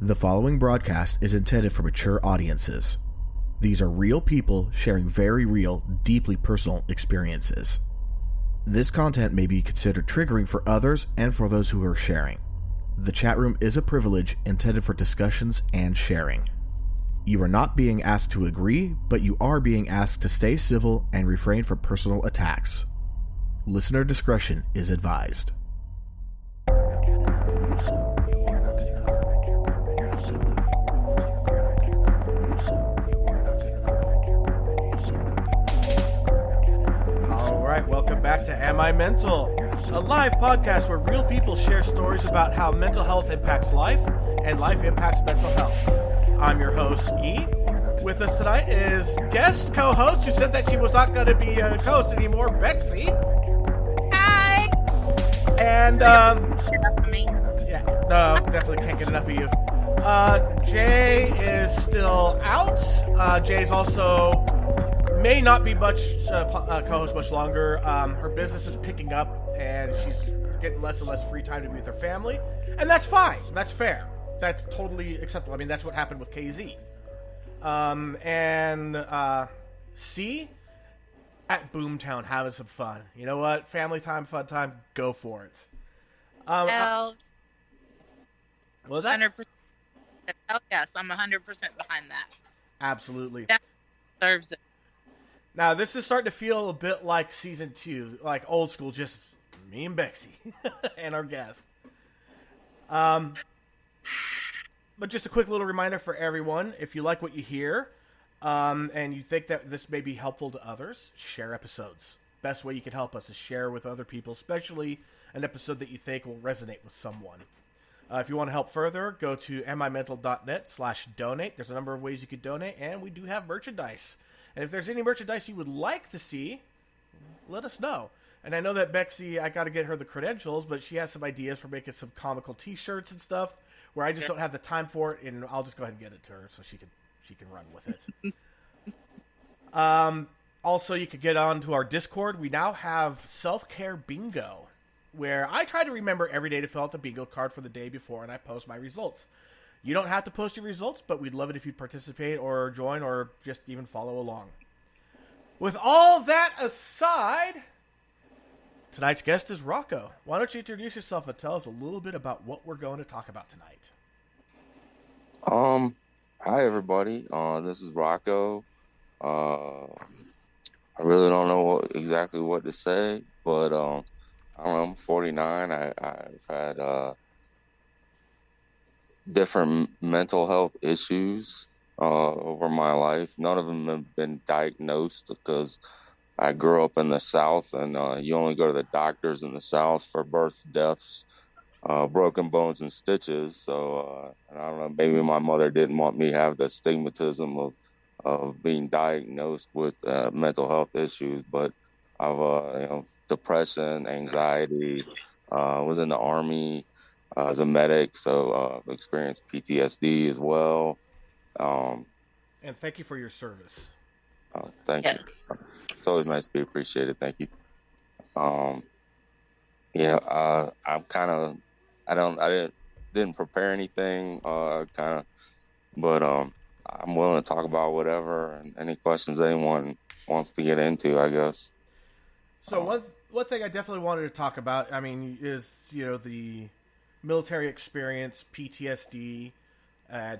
The following broadcast is intended for mature audiences. These are real people sharing very real, deeply personal experiences. This content may be considered triggering for others and for those who are sharing. The chat room is a privilege intended for discussions and sharing. You are not being asked to agree, but you are being asked to stay civil and refrain from personal attacks. Listener discretion is advised. Welcome back to Am I Mental, a live podcast where real people share stories about how mental health impacts life and life impacts mental health. I'm your host, E. With us tonight is guest co-host who said that she was not going to be a co-host anymore, Bexy. Hi! And, enough of me. Yeah, no, definitely can't get enough of you. Jay is still out. Jay's also may not be much co-host much longer. Her business is picking up, and she's getting less and less free time to be with her family, and that's fine. That's fair. That's totally acceptable. I mean, that's what happened with KZ. C at Boomtown having some fun. You know what? Family time, fun time. Go for it. What was that? 100%. Oh yes, I'm 100% behind that. Absolutely. That deserves it. Now, this is starting to feel a bit like season 2, like old school, just me and Bexy and our guest. But just a quick little reminder for everyone, if you like what you hear and you think that this may be helpful to others, share episodes. Best way you can help us is share with other people, especially an episode that you think will resonate with someone. If you want to help further, go to mimental.net/donate. There's a number of ways you could donate, and we do have merchandise. And if there's any merchandise you would like to see, let us know. And I know that Bexy, I got to get her the credentials, but she has some ideas for making some comical T-shirts and stuff where I just don't have the time for it, and I'll just go ahead and get it to her so she can run with it. Also, you could get onto our Discord. We now have self-care bingo, where I try to remember every day to fill out the bingo card for the day before, and I post my results. You don't have to post your results, but we'd love it if you'd participate or join or just even follow along. With all that aside, tonight's guest is Rocco. Why don't you introduce yourself and tell us a little bit about what we're going to talk about tonight? Hi everybody. This is Rocco. I really don't know exactly what to say, but I don't know, I'm 49. I've had different mental health issues over my life. None of them have been diagnosed because I grew up in the South, and you only go to the doctors in the South for births, deaths, broken bones, and stitches. So and I don't know, maybe my mother didn't want me to have the stigmatism of being diagnosed with mental health issues, but I've depression, anxiety, was in the Army as a medic, so experienced PTSD as well. And thank you for your service. Thank you. It's always nice to be appreciated. Thank you. I'm kind of, I didn't prepare anything, but I'm willing to talk about whatever and any questions anyone wants to get into, I guess. So one thing I definitely wanted to talk about, I mean, is, the military experience, PTSD,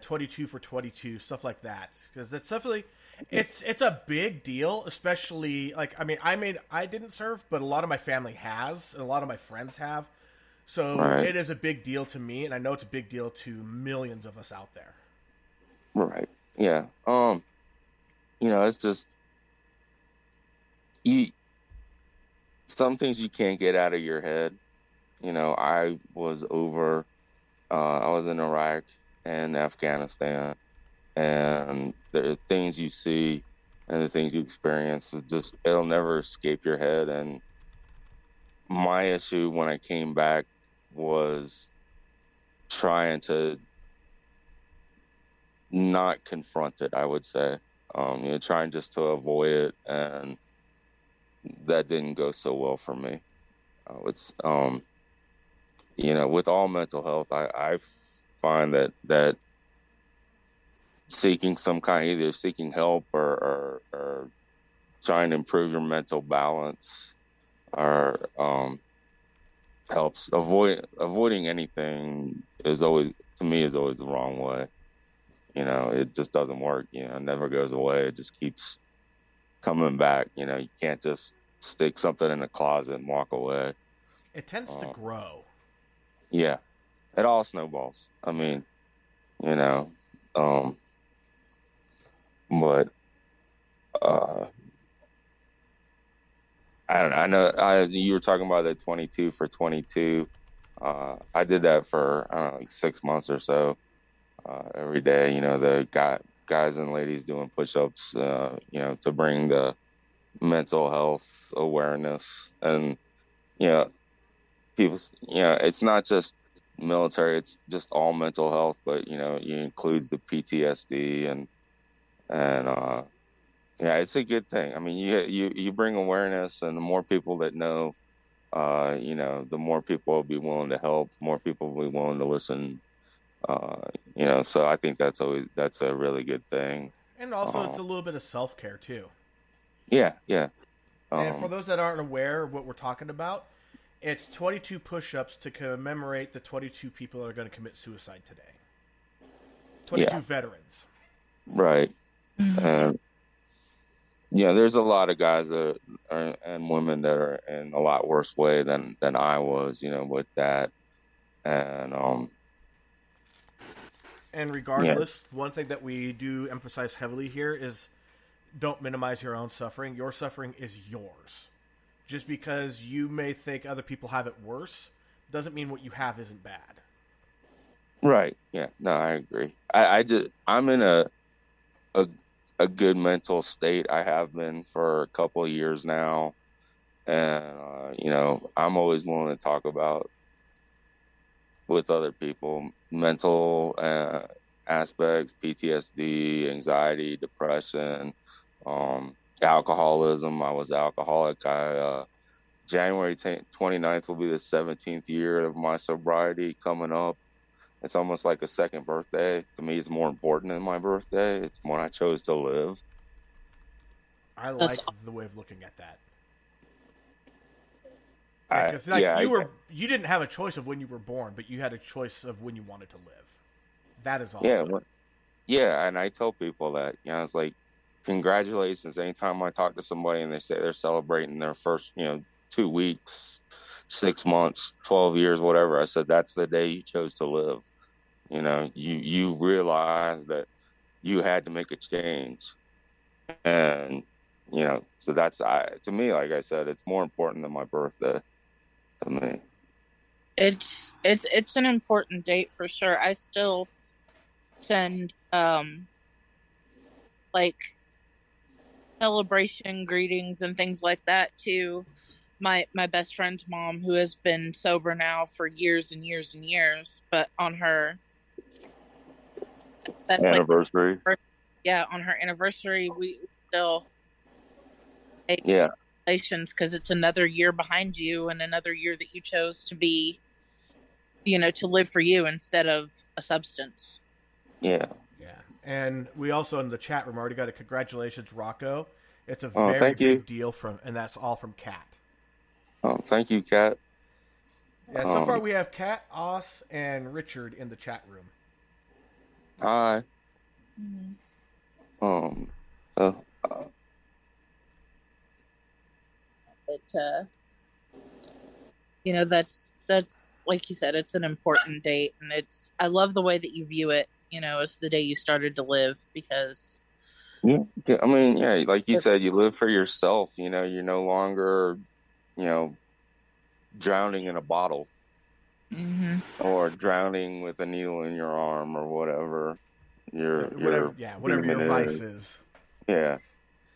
22 for 22, stuff like that. Because it's definitely, it's a big deal, especially, I didn't serve, but a lot of my family has, and a lot of my friends have. So Right. It is a big deal to me, and I know it's a big deal to millions of us out there. Right. Yeah. It's just, some things you can't get out of your head. I was in Iraq and Afghanistan, and the things you see and the things you experience it'll never escape your head. And my issue when I came back was trying to not confront it, I would say, trying just to avoid it, and that didn't go so well for me. With all mental health, I find that seeking some kind, either seeking help or trying to improve your mental balance, or helps. Avoiding anything is always, to me, is always the wrong way. It just doesn't work. It never goes away. It just keeps coming back. You can't just stick something in a closet and walk away. It tends to grow. Yeah, it all snowballs. I mean, you know, but I don't know. I know you were talking about the 22 for 22. I did that for, I don't know, like 6 months or so. Every day, the guys and ladies doing push-ups, to bring the mental health awareness. And people, it's not just military, it's just all mental health, but it includes the PTSD, and yeah, it's a good thing. I mean, you bring awareness, and the more people that know, the more people will be willing to help, more people will be willing to listen. So I think that's a really good thing. And also, it's a little bit of self-care, too. Yeah, yeah. And for those that aren't aware of what we're talking about, it's 22 push-ups to commemorate the 22 people that are going to commit suicide today. 22 veterans. Right. And there's a lot of guys and women that are in a lot worse way than I was, with that. And regardless, one thing that we do emphasize heavily here is don't minimize your own suffering. Your suffering is yours. Just because you may think other people have it worse doesn't mean what you have isn't bad. Right. Yeah. No, I agree. I'm in a good mental state. I have been for a couple of years now. And, I'm always willing to talk about with other people, mental aspects, PTSD, anxiety, depression, alcoholism. I was alcoholic. January 29th will be the 17th year of my sobriety coming up. It's almost like a second birthday. To me, it's more important than my birthday. It's when I chose to live. I like the way of looking at that. Because you didn't have a choice of when you were born, but you had a choice of when you wanted to live. That is awesome. Yeah, and I tell people that, it's like, congratulations. Anytime I talk to somebody and they say they're celebrating their first, 2 weeks, 6 months, 12 years, whatever, I said, that's the day you chose to live. You realize that you had to make a change. And, so that's, to me, like I said, it's more important than my birthday to me. It's an important date for sure. I still send like celebration greetings and things like that to my best friend's mom, who has been sober now for years and years and years, but on her anniversary. On her anniversary, we still congratulations, because it's another year behind you and another year that you chose to be, to live for you instead of a substance. Yeah. And we also in the chat room already got a congratulations, Rocco. It's a very big deal and that's all from Kat. Oh, thank you, Kat. Yeah, so far we have Kat, Oss, and Richard in the chat room. Hi. That's like you said, it's an important date, and I love the way that you view it, as the day you started to live, because I mean, like you said, you live for yourself. You're no longer, drowning in a bottle, or drowning with a needle in your arm, or whatever whatever your vice is. Yeah.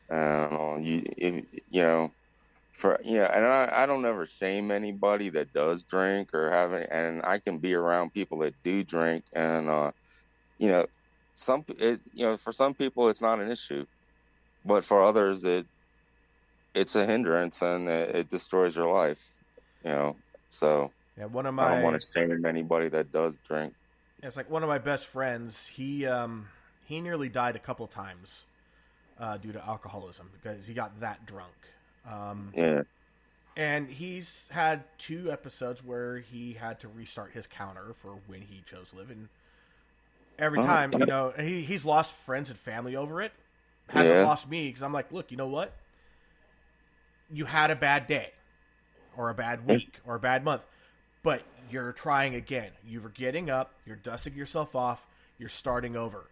And I don't ever shame anybody that does drink or have it, and I can be around people that do drink, and for some people it's not an issue, but for others it's a hindrance, and it destroys your life. So I don't want to shame anybody that does drink. It's like one of my best friends. He he nearly died a couple times due to alcoholism because he got that drunk. Yeah. And he's had 2 episodes where he had to restart his counter for when he chose to live. And every time, you know, he's lost friends and family over it. Hasn't lost me because I'm like, look, you know what? You had a bad day or a bad week or a bad month, but you're trying again. You're getting up, you're dusting yourself off, you're starting over.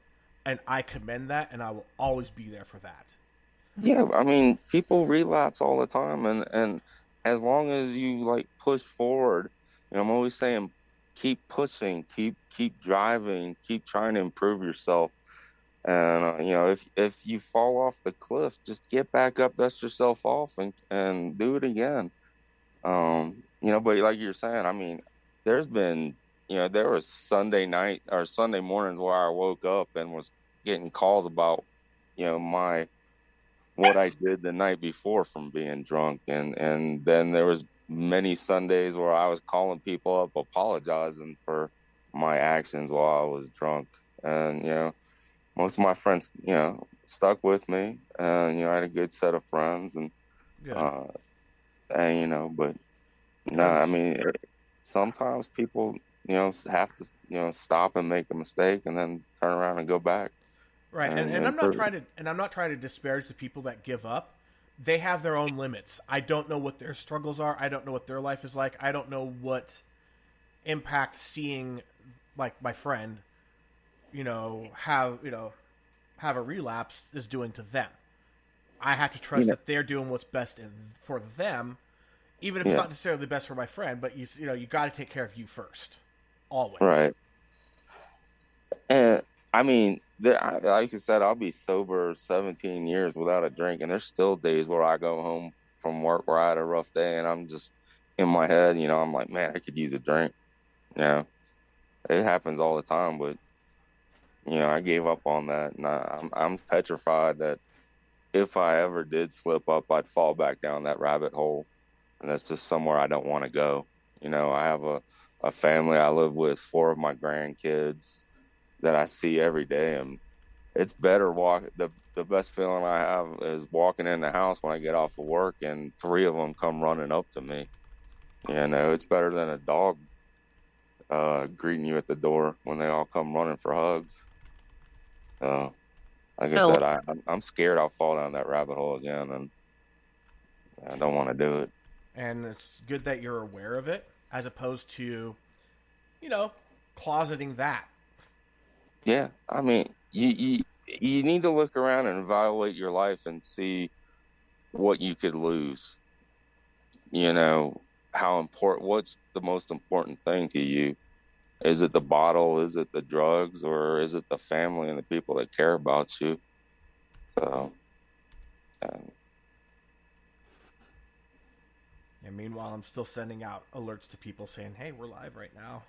And I commend that, and I will always be there for that. Yeah, I mean, people relapse all the time, and as long as you like push forward, you know, I'm always saying, keep pushing, keep driving, keep trying to improve yourself. And you know, if you fall off the cliff, just get back up, dust yourself off, and do it again. You know, but like you're saying, I mean, there's been, you know, there was Sunday night or Sunday mornings where I woke up and was getting calls about, you know, what I did the night before from being drunk, and then there was many Sundays where I was calling people up apologizing for my actions while I was drunk. And you know, most of my friends, you know, stuck with me, and you know, I had a good set of friends, and Good. and you know, but no, I mean, sometimes people, you know, have to, you know, stop and make a mistake and then turn around and go back. Right, and I'm not trying to disparage the people that give up. They have their own limits. I don't know what their struggles are. I don't know what their life is like. I don't know what impact seeing, like, my friend, you know, have a relapse is doing to them. I have to trust that they're doing what's best for them, even if it's not necessarily the best for my friend. But you know, you got to take care of you first, always. Right. And I mean, like I said, I'll be sober 17 years without a drink, and there's still days where I go home from work where I had a rough day, and I'm just in my head, you know, I'm like, man, I could use a drink. You know, it happens all the time, but you know, I gave up on that, and I'm petrified that if I ever did slip up, I'd fall back down that rabbit hole, and that's just somewhere I don't want to go. You know, I have a family. I live with 4 of my grandkids that I see every day, and it's better the best feeling I have is walking in the house when I get off of work and 3 of them come running up to me. You know, it's better than a dog greeting you at the door when they all come running for hugs. So, like I said, I'm scared I'll fall down that rabbit hole again, and I don't want to do it. And it's good that you're aware of it, as opposed to, you know, closeting that. Yeah, I mean, you need to look around and evaluate your life and see what you could lose. You know, what's the most important thing to you? Is it the bottle? Is it the drugs? Or is it the family and the people that care about you? So, and meanwhile, I'm still sending out alerts to people saying, hey, we're live right now.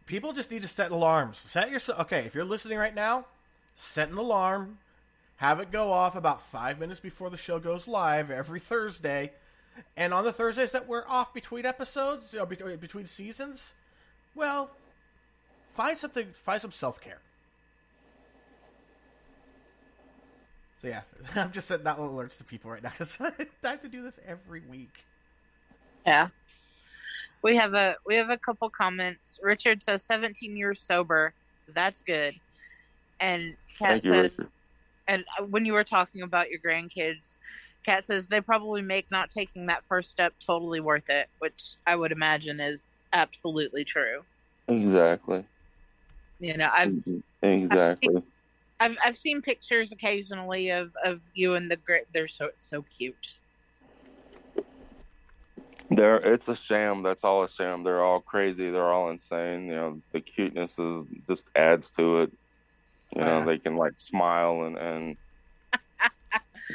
People just need to set alarms. Okay, if you're listening right now, set an alarm. Have it go off about 5 minutes before the show goes live every Thursday. And on the Thursdays that we're off between episodes, you know, between seasons, well, find some self-care. So yeah, I'm just setting out alerts to people right now because I have to do this every week. Yeah. We have a couple comments. Richard says 17 years sober. That's good. And Kat says, and when you were talking about your grandkids, Kat says they probably make not taking that first step totally worth it, which I would imagine is absolutely true. Exactly. You know, I've seen pictures occasionally of you and they're so cute. It's a sham. That's all a sham. They're all crazy. They're all insane. You know, the cuteness just adds to it. You know, they can like smile and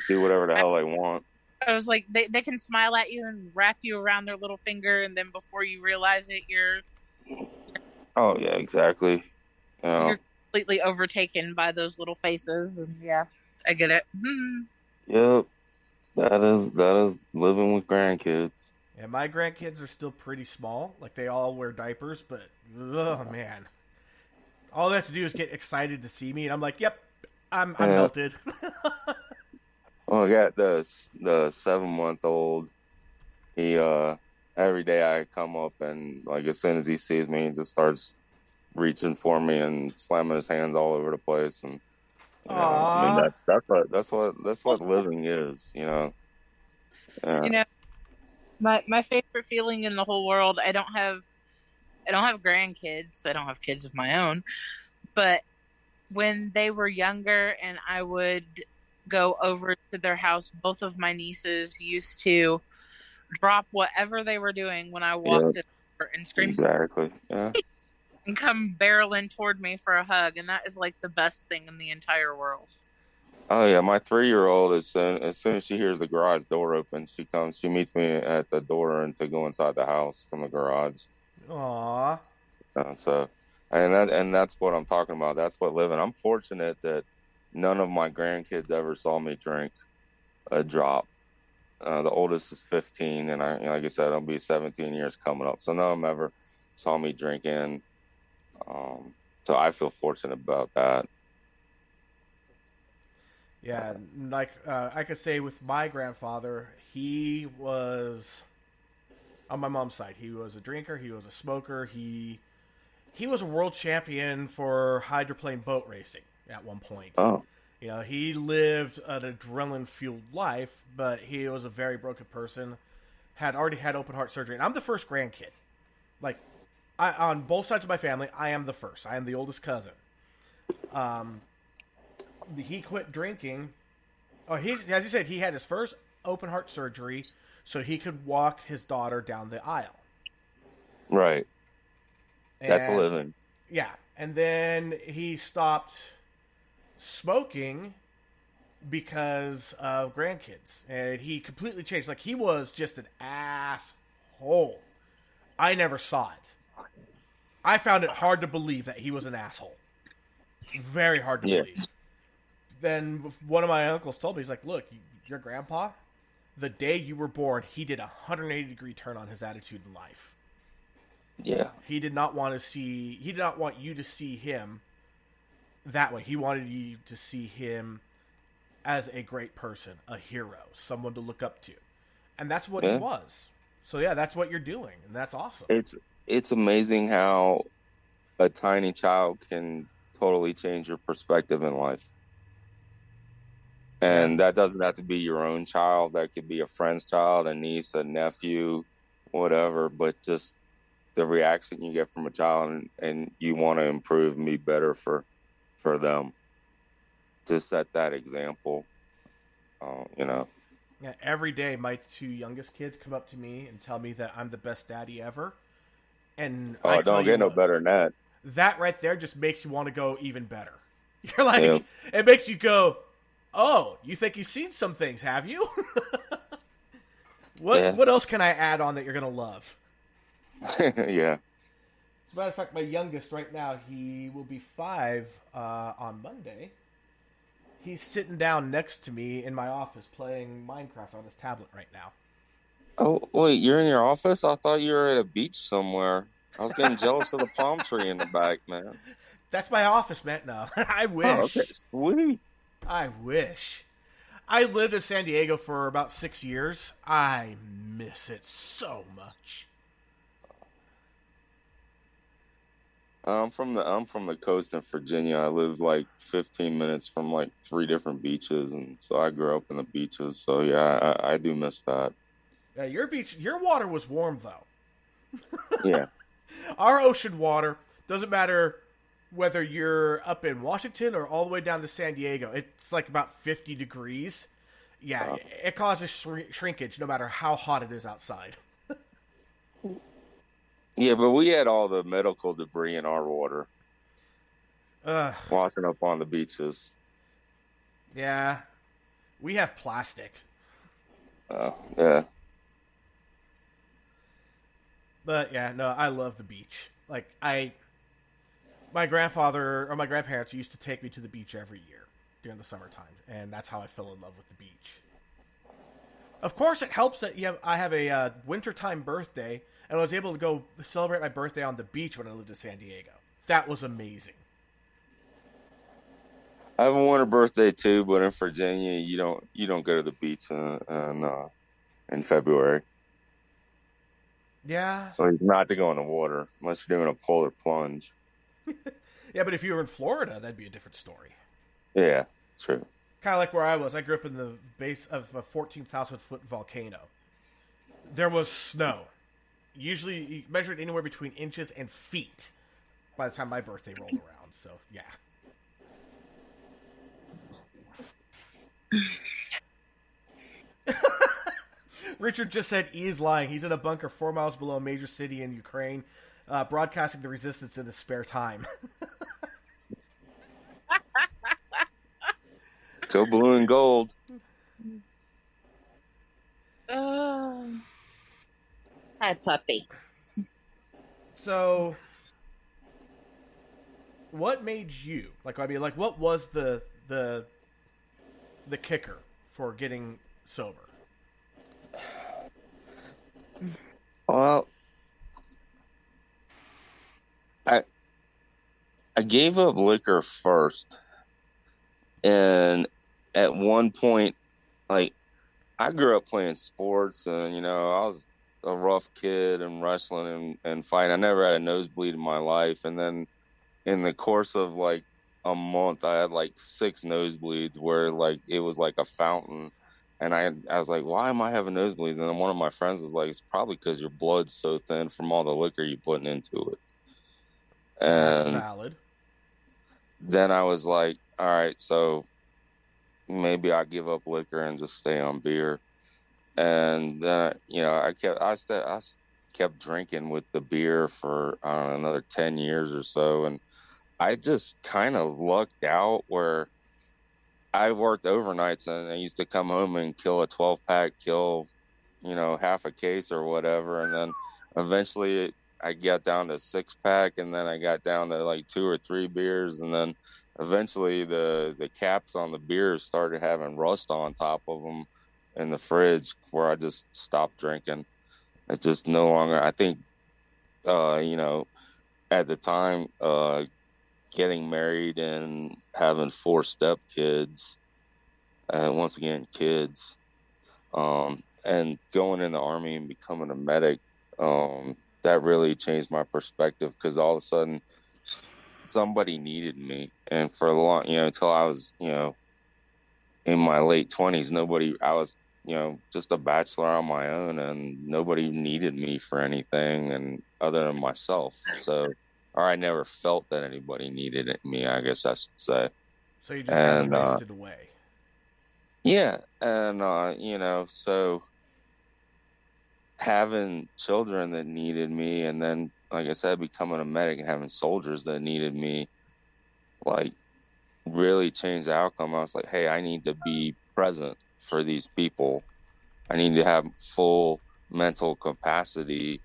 do whatever the hell they want. I was like, they can smile at you and wrap you around their little finger, and then before you realize it, you're. Oh yeah, exactly. You're completely overtaken by those little faces, and yeah, I get it. Yep, that is living with grandkids. Yeah, my grandkids are still pretty small. Like, they all wear diapers, but, oh, man. All they have to do is get excited to see me, and I'm like, "Yep, I'm melted." Well, I got the 7-month-old. He every day I come up and like as soon as he sees me, he just starts reaching for me and slamming his hands all over the place. And I mean that's what living is. You know, my favorite feeling in the whole world. I don't have grandkids. I don't have kids of my own. But when they were younger and I would go over to their house, both of my nieces used to drop whatever they were doing when I walked in and scream exactly. Yeah. and come barreling toward me for a hug, and that is like the best thing in the entire world. Oh yeah, my 3-year-old as soon as she hears the garage door open, she meets me at the door and to go inside the house from the garage. Aww. And that's what I'm talking about. That's what living. I'm fortunate that none of my grandkids ever saw me drink a drop. The oldest is 15, and like I said, I'll be 17 years coming up. So none of them ever saw me drinking. So I feel fortunate about that. Yeah, like I could say with my grandfather, he was on my mom's side. He was a drinker. He was a smoker. He was a world champion for hydroplane boat racing at one point. Oh. He lived an adrenaline-fueled life, but he was a very broken person. Had already had open heart surgery, and I'm the first grandkid. Like, on both sides of my family, I am the first. I am the oldest cousin. He quit drinking. Oh, as he said, he had his first open heart surgery so he could walk his daughter down the aisle. Right. That's living. Yeah, and then he stopped smoking because of grandkids, and he completely changed. Like, he was just an asshole. I never saw it. I found it hard to believe that he was an asshole. Very hard to believe. Then one of my uncles told me, he's like, look, your grandpa, the day you were born, he did a 180-degree turn on his attitude in life. Yeah. He did not want you to see him that way. He wanted you to see him as a great person, a hero, someone to look up to. And that's what he was. So yeah, that's what you're doing, and that's awesome. It's amazing how a tiny child can totally change your perspective in life. And that doesn't have to be your own child. That could be a friend's child, a niece, a nephew, whatever. But just the reaction you get from a child, and you want to improve and be better for them, to set that example. Yeah, every day my 2 youngest kids come up to me and tell me that I'm the best daddy ever. And I don't get no better than that. That right there just makes you want to go even better. You're like, it makes you go, oh, you think you've seen some things, have you? What else can I add on that you're going to love? Yeah. As a matter of fact, my youngest right now, he will be 5 on Monday. He's sitting down next to me in my office playing Minecraft on his tablet right now. Oh, wait, you're in your office? I thought you were at a beach somewhere. I was getting jealous of the palm tree in the back, man. That's my office, man. No, I wish. Oh, okay, sweet. I wish. I lived in San Diego for about 6 years. I miss it so much. I'm from the coast in Virginia. I live like 15 minutes from like 3 different beaches, and so I grew up in the beaches. So yeah, I do miss that. Yeah, your water was warm though. Yeah. Our ocean water doesn't matter whether you're up in Washington or all the way down to San Diego. It's like about 50 degrees. Yeah, it causes shrinkage no matter how hot it is outside. Yeah, but we had all the medical debris in our water. Washing up on the beaches. Yeah. We have plastic. Yeah. But yeah, no, I love the beach. Like, my grandparents used to take me to the beach every year during the summertime, and that's how I fell in love with the beach. Of course, it helps that I have a wintertime birthday, and I was able to go celebrate my birthday on the beach when I lived in San Diego. That was amazing. I have a winter birthday too, but in Virginia, you don't go to the beach in February. Yeah. At least not to go in the water unless you're doing a polar plunge. Yeah, but if you were in Florida, that'd be a different story. Yeah, true. Kind of like where I was. I grew up in the base of a 14,000-foot volcano. There was snow. Usually, you measure it anywhere between inches and feet by the time my birthday rolled around. So, yeah. Richard just said he is lying. He's in a bunker 4 miles below a major city in Ukraine, broadcasting the resistance in his spare time. Go blue and gold. Hi, puppy. So, what made you what was the kicker for getting sober? Well, I gave up liquor first, and at one point, like, I grew up playing sports, and I was a rough kid and wrestling and fighting. I never had a nosebleed in my life, and then in the course of like a month, I had like 6 nosebleeds where like it was like a fountain. And I was like, why am I having nosebleeds? And then one of my friends was like, it's probably because your blood's so thin from all the liquor you're putting into it. That's And valid. then I was like, all right, so maybe I give up liquor and just stay on beer. And then, I kept drinking with the beer for, I don't know, another 10 years or so. And I just kind of lucked out where I worked overnights and I used to come home and kill a 12-pack, kill, half a case or whatever. And then eventually I got down to 6-pack, and then I got down to like 2 or 3 beers. And then eventually the caps on the beers started having rust on top of them in the fridge, where I just stopped drinking. It just no longer, I think, at the time, getting married and having 4 stepkids, once again, kids, and going in the Army and becoming a medic, that really changed my perspective, because all of a sudden somebody needed me. And for a long, until I was, in my late 20s, I was, just a bachelor on my own, and nobody needed me for anything and other than myself. So, or I never felt that anybody needed me, I guess I should say. So you just kind of wasted away. Yeah. And, so having children that needed me, and then, like I said, becoming a medic and having soldiers that needed me, like, really changed the outcome. I was like, hey, I need to be present for these people. I need to have full mental capacity.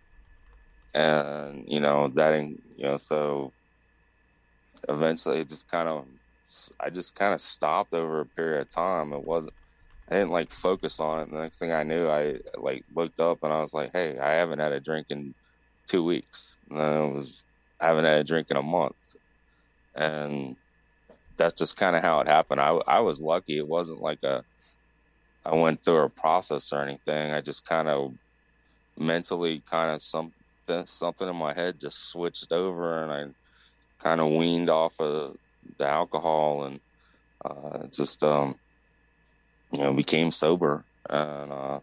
And, so eventually I just kind of stopped over a period of time. I didn't like focus on it. The next thing I knew, I like looked up and I was like, hey, I haven't had a drink in 2 weeks. And then I haven't had a drink in a month. And that's just kind of how it happened. I was lucky. It wasn't like I went through a process or anything. I just kind of mentally something in my head just switched over, and I kind of weaned off of the alcohol, and became sober. And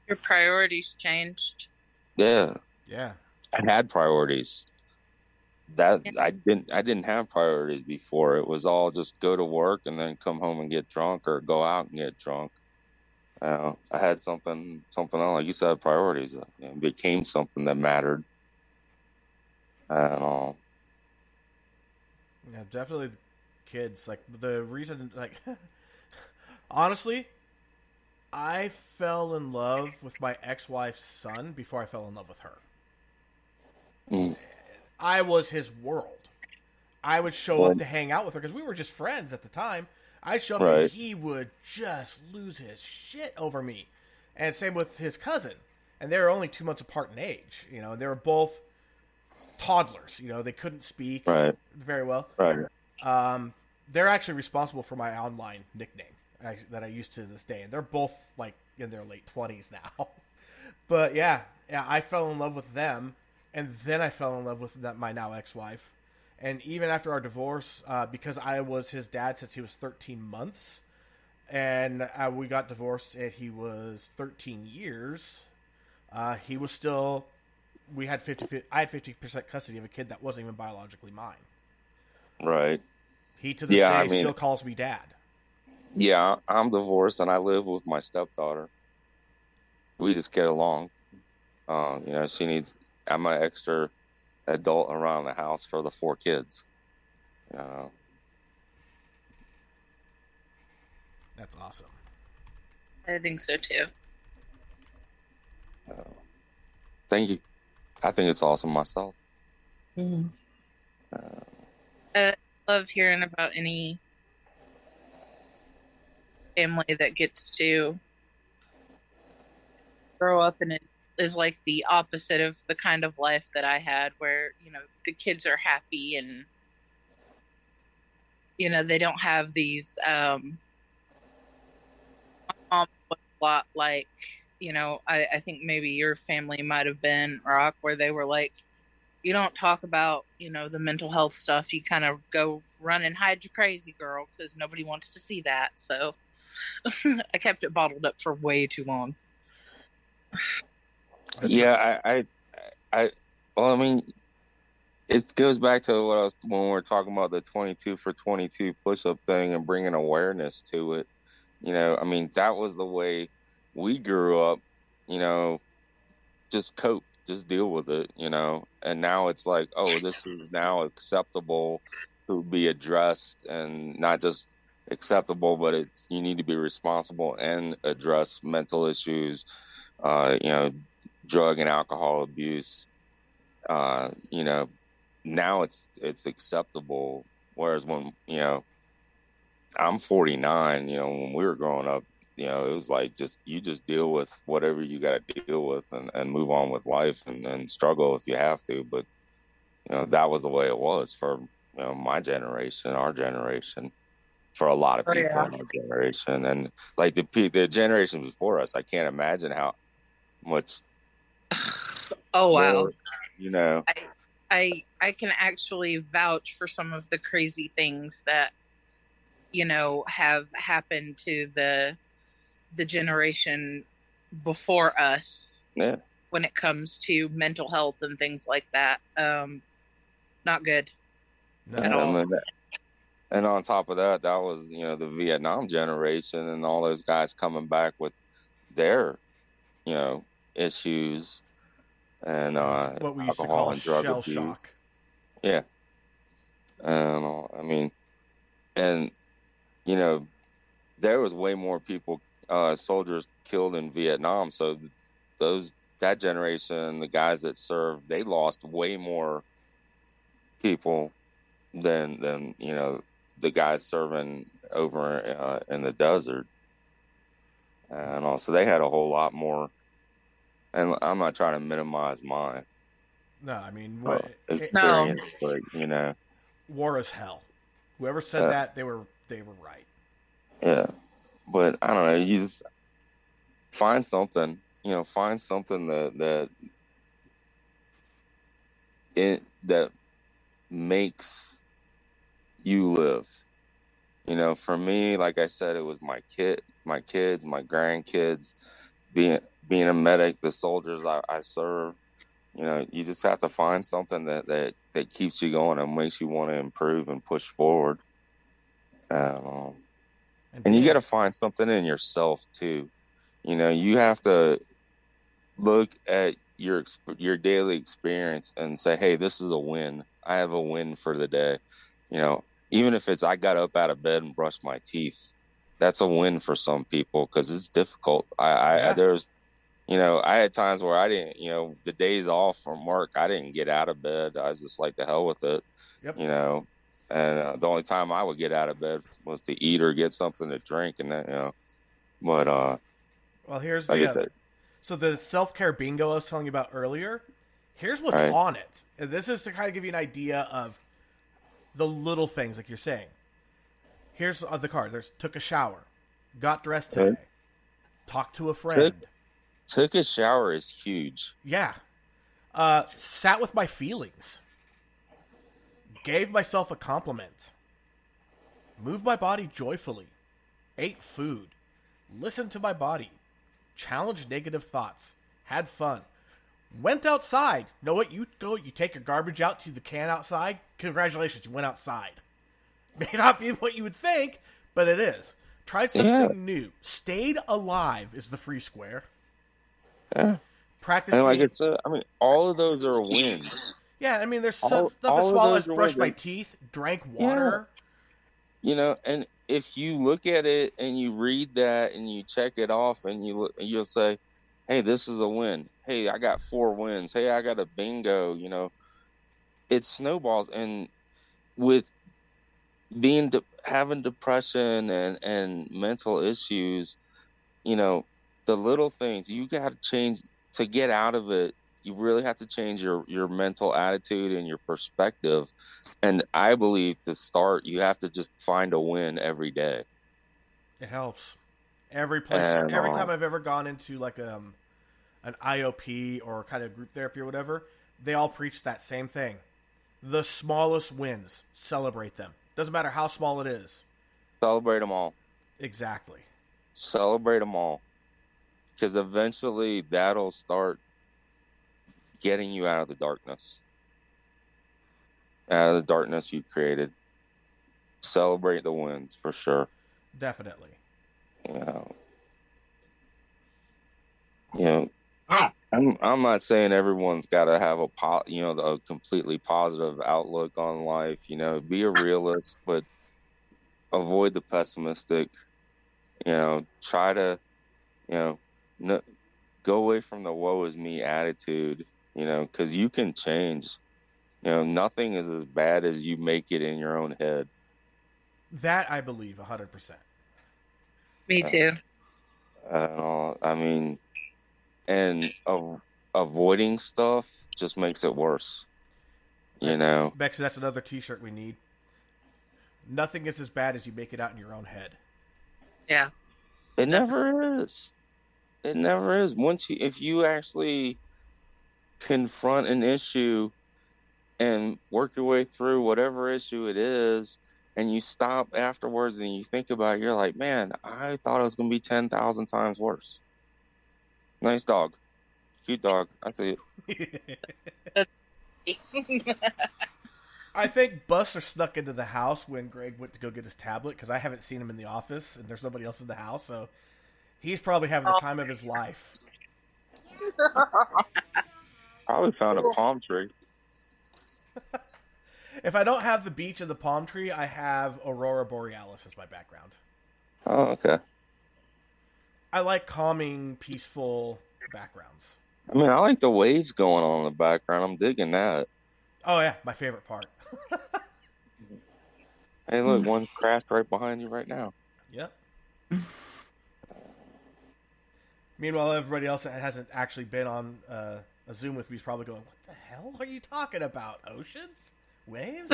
your priorities changed. Yeah. Yeah. I had priorities. I didn't have priorities before. It was all just go to work and then come home and get drunk, or go out and get drunk. I had something else, like you said, priorities. It became something that mattered. And yeah, definitely kids. Like, the reason, like, honestly, I fell in love with my ex-wife's son before I fell in love with her. I was his world. I would show up to hang out with her because we were just friends at the time. I'd show up and he would just lose his shit over me. And same with his cousin. And they were only 2 months apart in age. They were both toddlers. They couldn't speak very well. Right. they're actually responsible for my online nickname that I use to this day, and they're both like in their late 20s now. But yeah, I fell in love with them, and then I fell in love with my now ex-wife. And even after our divorce, because I was his dad since he was 13 months, and we got divorced, and he was 13 years. He was still. We had 50. I had 50% custody of a kid that wasn't even biologically mine. Right. He to this day still calls me dad. Yeah, I'm divorced and I live with my stepdaughter. We just get along. She needs. I'm an extra adult around the house for the 4 kids. That's awesome. I think so too. Thank you. I think it's awesome myself. Mm-hmm. I love hearing about any family that gets to grow up and it is like the opposite of the kind of life that I had, where the kids are happy and they don't have these a lot like I think maybe your family might have been, Rock, where they were like, you don't talk about the mental health stuff, you kind of go run and hide your crazy girl because nobody wants to see that. So I kept it bottled up for way too long. Yeah, well, I mean, it goes back to when we were talking about the 22 for 22 push-up thing and bringing awareness to it. I mean, that was the way we grew up, just cope, just deal with it, and now it's like, oh, this is now acceptable to be addressed, and not just acceptable, but you need to be responsible and address mental issues, drug and alcohol abuse. Now it's acceptable. Whereas when, I'm 49, when we were growing up, it was like you just deal with whatever you got to deal with and move on with life and struggle if you have to. But, that was the way it was for, my generation, our generation, for a lot of people in our generation. And like the generation before us, I can't imagine how much. Oh, wow. More, I can actually vouch for some of the crazy things that have happened to the generation before us. Yeah. When it comes to mental health and things like that. Not good at all. And on top of that, that was the Vietnam generation and all those guys coming back with their issues and what we used to alcohol call and drug shell abuse. shock. Yeah. And I mean, and there was way more people, soldiers killed in Vietnam. So that generation, the guys that served, they lost way more people than the guys serving over in the desert. And also they had a whole lot more. And I'm not trying to minimize mine. No, I mean, experience, but war is hell. Whoever said that, they were right. Yeah, but I don't know. You just find something, find something that makes you live. For me, like I said, it was my kids, my grandkids, being a medic, the soldiers I served. You just have to find something that keeps you going and makes you want to improve and push forward. And you got to find something in yourself too. You have to look at your daily experience and say, hey, this is a win. I have a win for the day. Even if it's I got up out of bed and brushed my teeth, that's a win for some people because it's difficult. There's, I had times where I didn't, the days off from work, I didn't get out of bed. I was just like, the hell with it. Yep. And the only time I would get out of bed was to eat or get something to drink, and that, but well, here's like I said, so the self-care bingo I was telling you about earlier. Here's what's on it, and this is to kind of give you an idea of the little things, like you're saying. Here's the card. There's took a shower, got dressed today, talked to a friend. Took a shower is huge. Yeah. Sat with my feelings. Gave myself a compliment. Moved my body joyfully. Ate food. Listened to my body. Challenged negative thoughts. Had fun. Went outside. Know what? You go, you take your garbage out to the can outside. Congratulations, you went outside. May not be what you would think, but it is. Tried something new. Stayed alive is the free square. Yeah. Practice. And like I said, I mean, all of those are wins. Yeah, I mean, there's stuff as small as brushed my teeth, drank water. Yeah. You know, and if you look at it and you read that and you check it off and you'll say, hey, this is a win. Hey, I got 4 wins. Hey, I got a bingo. You know, it snowballs. And with having depression and mental issues, you know, the little things you got to change to get out of it. You really have to change your mental attitude and your perspective. And I believe to start, you have to just find a win every day. It helps. Every time I've ever gone into like an IOP or kind of group therapy or whatever, they all preach that same thing. The smallest wins, celebrate them. Doesn't matter how small it is. Celebrate them all. Exactly. Celebrate them all. Because eventually that'll start getting you out of the darkness. Out of the darkness you created. Celebrate the wins, for sure. Definitely. I'm not saying everyone's got to have a completely positive outlook on life. You know, be a realist, but avoid the pessimistic. You know, try to, go away from the woe is me attitude. You know, because you can change. You know, nothing is as bad as you make it in your own head. That I believe 100%. Me too. I mean, and avoiding stuff just makes it worse. You know, Bex, that's another T-shirt we need. Nothing is as bad as you make it out in your own head. Yeah. It never is. It never is. If you actually confront an issue and work your way through whatever issue it is, and you stop afterwards and you think about it, you're like, man, I thought it was going to be 10,000 times worse. Nice dog. Cute dog. I see it. I think Buster snuck into the house when Greg went to go get his tablet, because I haven't seen him in the office, and there's nobody else in the house, so he's probably having the time of his life. Probably found a palm tree. If I don't have the beach and the palm tree, I have Aurora Borealis as my background. Oh, okay. I like calming, peaceful backgrounds. I mean, I like the waves going on in the background. I'm digging that. Oh, yeah, my favorite part. Hey, look, one crashed right behind you right now. Yep. Meanwhile, everybody else that hasn't actually been on a Zoom with me is probably going, what the hell are you talking about? Oceans? Waves?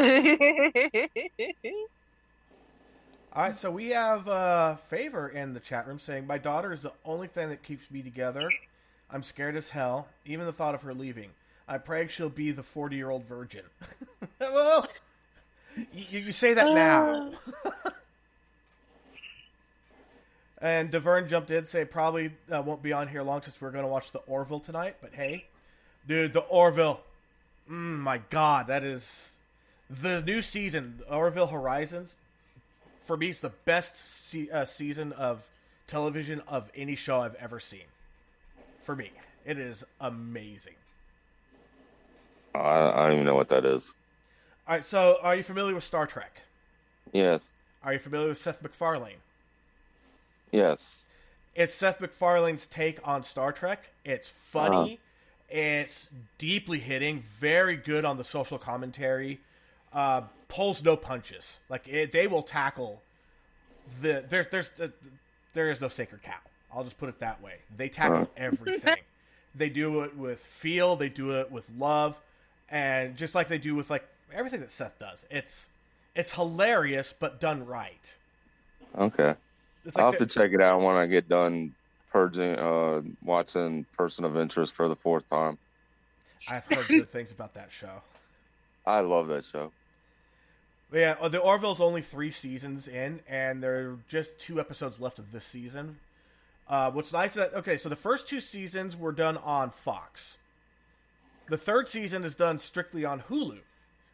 All right, so we have Favor in the chat room saying, my daughter is the only thing that keeps me together. I'm scared as hell, even the thought of her leaving. I pray she'll be the 40-year-old virgin. Well, you say that now. And Devern jumped in, say probably won't be on here long since we're going to watch the Orville tonight. But hey, dude, the Orville. My God, that is the new season, Orville Horizons. For me, it's the best season of television of any show I've ever seen. For me, it is amazing. I don't even know what that is. All right, so are you familiar with Star Trek? Yes. Are you familiar with Seth MacFarlane? Yes. It's Seth MacFarlane's take on Star Trek. It's funny. It's deeply hitting. Very good on the social commentary. Pulls no punches. Like they will tackle there is no sacred cow. I'll just put it that way. They tackle everything. They do it with feel. They do it with love, and just like they do with like everything that Seth does. It's hilarious, but done right. Okay. It's I'll like have to check it out when I get done purging, watching Person of Interest for the fourth time. I've heard good things about that show. I love that show. But yeah, the Orville's only 3 seasons in, and there are just 2 episodes left of this season. What's nice is that, okay, so the first 2 seasons were done on Fox. The 3rd season is done strictly on Hulu,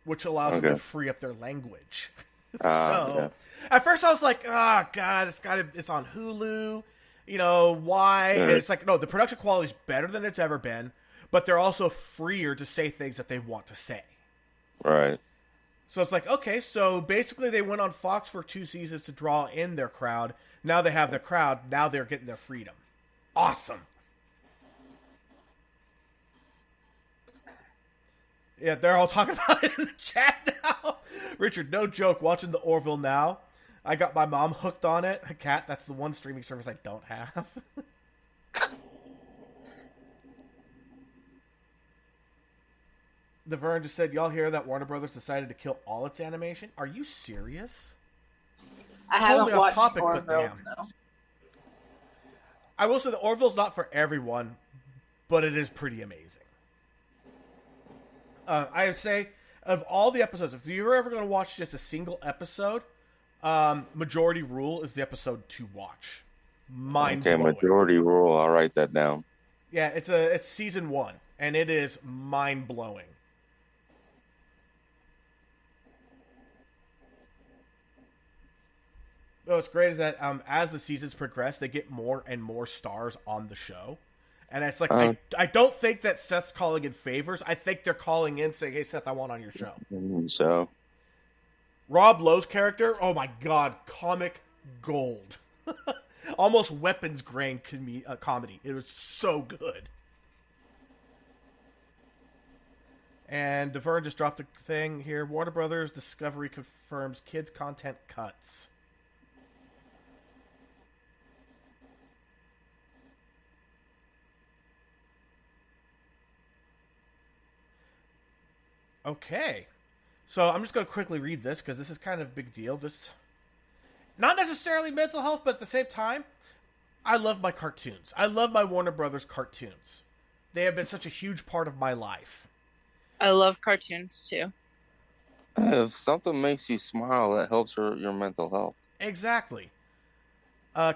which allows them to free up their language. So, at first I was like, oh, God, it's on Hulu. You know, why? And it's like, no, the production quality is better than it's ever been, but they're also freer to say things that they want to say. Right. So it's like, okay, so basically they went on Fox for 2 seasons to draw in their crowd. Now they have their crowd. Now they're getting their freedom. Awesome. Yeah, they're all talking about it in the chat now. Richard, no joke, watching the Orville now. I got my mom hooked on it. Cat, that's the one streaming service I don't have. The Vern just said, y'all hear that Warner Brothers decided to kill all its animation? Are you serious? I haven't watched Orville, so. I will say the Orville's not for everyone, but it is pretty amazing. I would say, of all the episodes, if you're ever going to watch just a single episode, Majority Rule is the episode to watch. Mind-blowing. Okay, Majority Rule. I'll write that down. Yeah, it's season 1, and it is mind-blowing. What's great is that as the seasons progress, they get more and more stars on the show. And it's like, I don't think that Seth's calling in favors. I think they're calling in saying, hey, Seth, I want on your show. So, Rob Lowe's character, oh my God, comic gold. Almost weapons grain comedy. It was so good. And DeVern just dropped a thing here. Warner Brothers Discovery confirms kids' content cuts. Okay. So I'm just going to quickly read this because this is kind of a big deal. This, not necessarily mental health, but at the same time, I love my cartoons. I love my Warner Brothers cartoons. They have been such a huge part of my life. I love cartoons too. If something makes you smile, that helps your mental health. Exactly.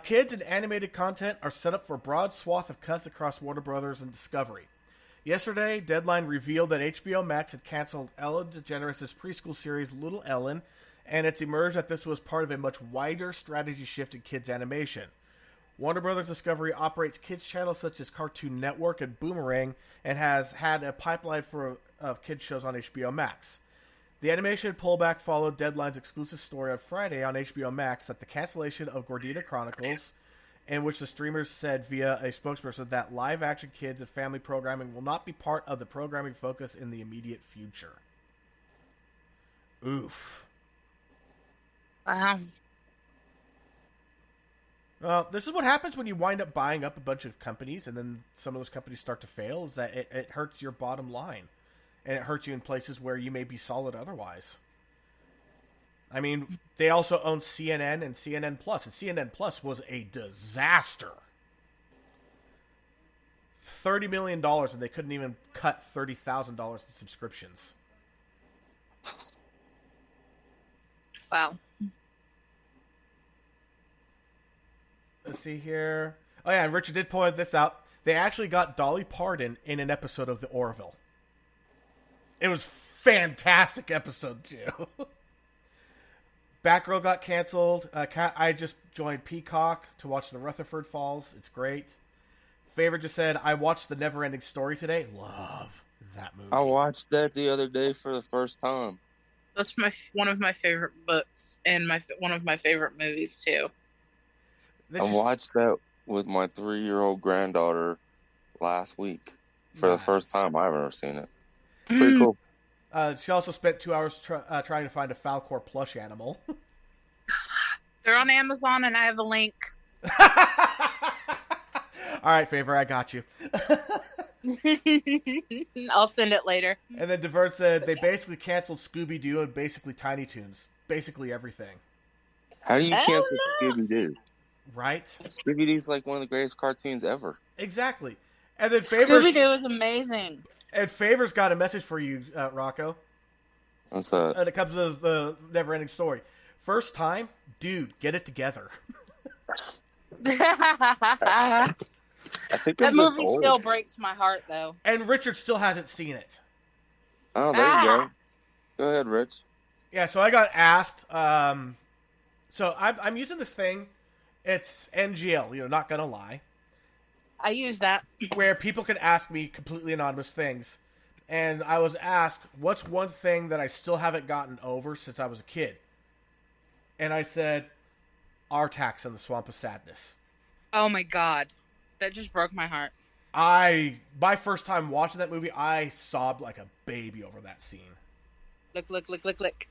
Kids and animated content are set up for a broad swath of cuts across Warner Brothers and Discovery. Yesterday, Deadline revealed that HBO Max had canceled Ellen DeGeneres' preschool series Little Ellen, and it's emerged that this was part of a much wider strategy shift in kids animation. Warner Brothers Discovery operates kids channels such as Cartoon Network and Boomerang, and has had a pipeline of kids shows on HBO Max. The animation pullback followed Deadline's exclusive story on Friday on HBO Max that the cancellation of Gordita Chronicles, in which the streamers said via a spokesperson that live-action kids and family programming will not be part of the programming focus in the immediate future. Oof. Wow. Well, this is what happens when you wind up buying up a bunch of companies, and then some of those companies start to fail, is that it hurts your bottom line. And it hurts you in places where you may be solid otherwise. I mean, they also own CNN and CNN Plus, and CNN Plus was a disaster. $30 million, and they couldn't even cut $30,000 in subscriptions. Wow. Let's see here. Oh yeah, and Richard did point this out. They actually got Dolly Parton in an episode of The Orville. It was fantastic episode too. Batgirl got canceled. I just joined Peacock to watch the Rutherford Falls. It's great. Favor just said, I watched The Neverending Story today. Love that movie. I watched that the other day for the first time. That's one of my favorite books and one of my favorite movies too. I watched that with my 3-year-old granddaughter last week for the first time I've ever seen it. Pretty cool. She also spent 2 hours trying to find a Falcor plush animal. They're on Amazon, and I have a link. All right, Favor, I got you. I'll send it later. And then Divert said they basically canceled Scooby-Doo and basically Tiny Toons. Basically everything. How do you cancel Scooby Doo? Right? Scooby Doo's like one of the greatest cartoons ever. Exactly. And then Scooby Doo is amazing. And Favors got a message for you, Rocco. What's that? And it comes to the never-ending story. First time, dude, get it together. I think that movie still breaks my heart, though. And Richard still hasn't seen it. Oh, there you go. Go ahead, Rich. Yeah, so I got asked. So I'm using this thing. It's NGL, not gonna lie. I use that. Where people can ask me completely anonymous things. And I was asked, what's one thing that I still haven't gotten over since I was a kid? And I said, Artax and the Swamp of Sadness. Oh my God. That just broke my heart. My first time watching that movie, I sobbed like a baby over that scene. Lick.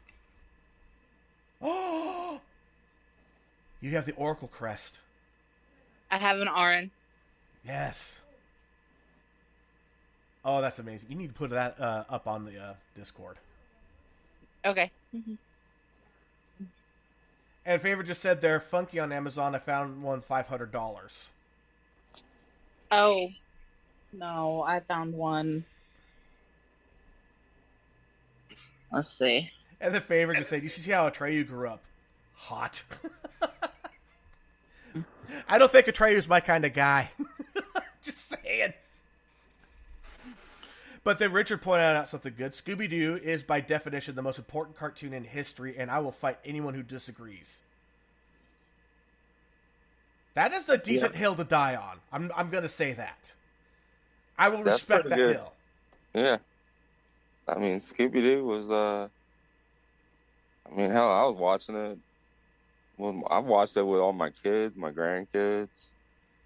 Oh! You have the Oracle crest. I have an Arin. Yes. Oh, that's amazing. You need to put that up on the Discord. Okay. And Favor just said they're funky on Amazon. I found one $500. Oh. No, I found one. Let's see. And the Favor just said, you should see how Atreyu grew up. Hot. I don't think Atreyu's my kind of guy. Just saying. But then Richard pointed out something good. Scooby-Doo is, by definition, the most important cartoon in history, and I will fight anyone who disagrees. That is a decent hill to die on. I'm going to say that. I will respect that hill. Yeah. I mean, Scooby-Doo was, hell, I was watching it. Well, I watched it with all my kids, my grandkids.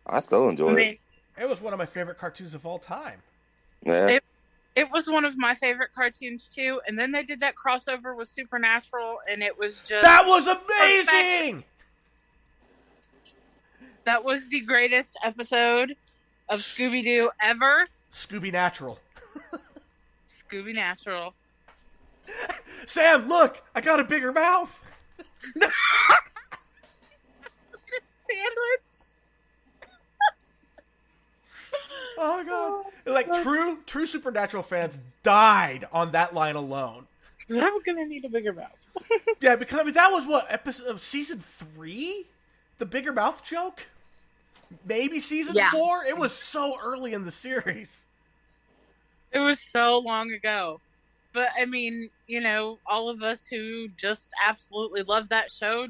I still enjoy it. It was one of my favorite cartoons of all time. Yeah. It was one of my favorite cartoons, too. And then they did that crossover with Supernatural, and it was just... That was amazing! That was the greatest episode of Scooby-Doo ever. Scooby-Natural. Scooby-Natural. Sam, look! I got a bigger mouth! Sandwich. Oh god! Like true Supernatural fans died on that line alone. I'm gonna need a bigger mouth. Yeah, because that was what episode of season 3, the bigger mouth joke. Maybe season 4. It was so early in the series. It was so long ago, but I mean, all of us who just absolutely love that show,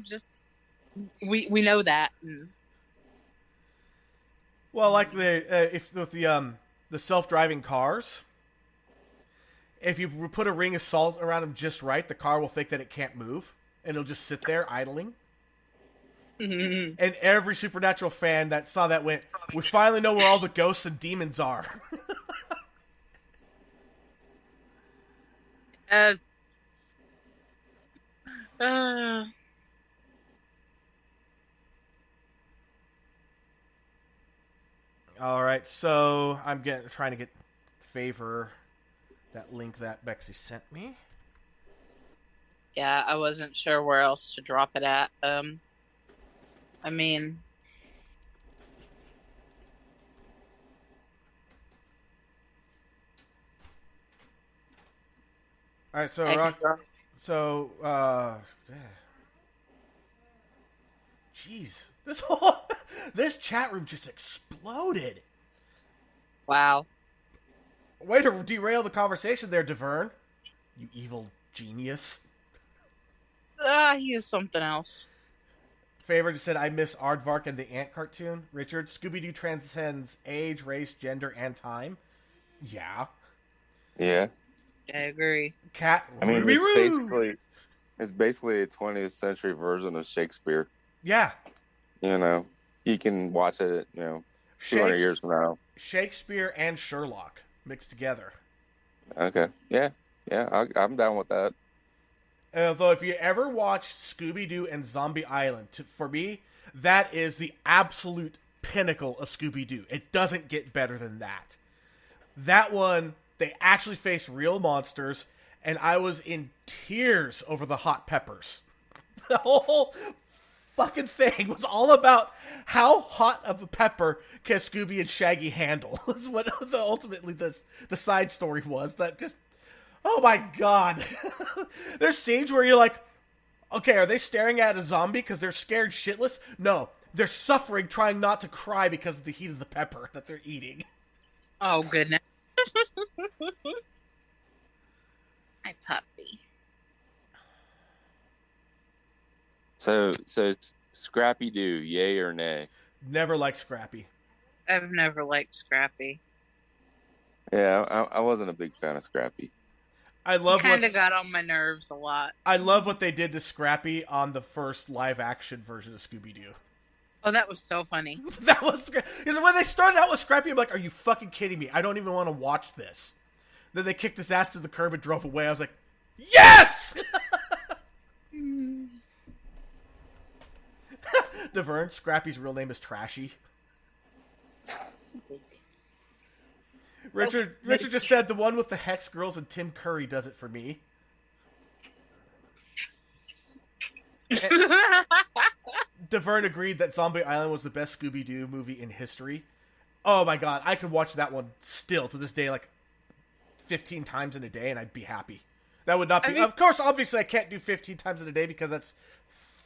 we know that. Well, like the self-driving cars, if you put a ring of salt around them just right, the car will think that it can't move, and it'll just sit there idling. Mm-hmm. And every Supernatural fan that saw that went, we finally know where all the ghosts and demons are. Yes. All right, so I'm trying to get Favor that link that Bexy sent me. Yeah, I wasn't sure where else to drop it at. All right, so jeez, this chat room just exploded. Wow. Way to derail the conversation there, Deverne. You evil genius. He is something else. Favor just said, I miss Aardvark and the Ant cartoon. Richard, Scooby-Doo transcends age, race, gender, and time. Yeah. Yeah. I agree. Cat. It's basically a 20th century version of Shakespeare. Yeah. You can watch it, 200 years from now. Shakespeare and Sherlock mixed together. Okay. Yeah. Yeah, I'm down with that. Although, if you ever watch Scooby-Doo and Zombie Island, for me, that is the absolute pinnacle of Scooby-Doo. It doesn't get better than that. That one, they actually face real monsters, and I was in tears over the hot peppers. The whole fucking thing was all about how hot of a pepper can Scooby and Shaggy handle. Is what ultimately the side story was. That just, oh my god. There's scenes where you're like, okay, are they staring at a zombie because they're scared shitless? No, they're suffering trying not to cry because of the heat of the pepper that they're eating. Oh, goodness. My puppy. So it's Scrappy Doo, yay or nay? Never liked Scrappy. I've never liked Scrappy. Yeah, I wasn't a big fan of Scrappy. I love kind of got on my nerves a lot. I love what they did to Scrappy on the first live-action version of Scooby-Doo. Oh, that was so funny. That was because when they started out with Scrappy, I'm like, "Are you fucking kidding me? I don't even want to watch this." Then they kicked his ass to the curb and drove away. I was like, "Yes!" Deverne, Scrappy's real name is Trashy. Richard just said the one with the Hex Girls and Tim Curry does it for me. Deverne agreed that Zombie Island was the best Scooby-Doo movie in history. Oh my god, I could watch that one still to this day like 15 times in a day and I'd be happy. That would not be... of course, obviously I can't do 15 times in a day because that's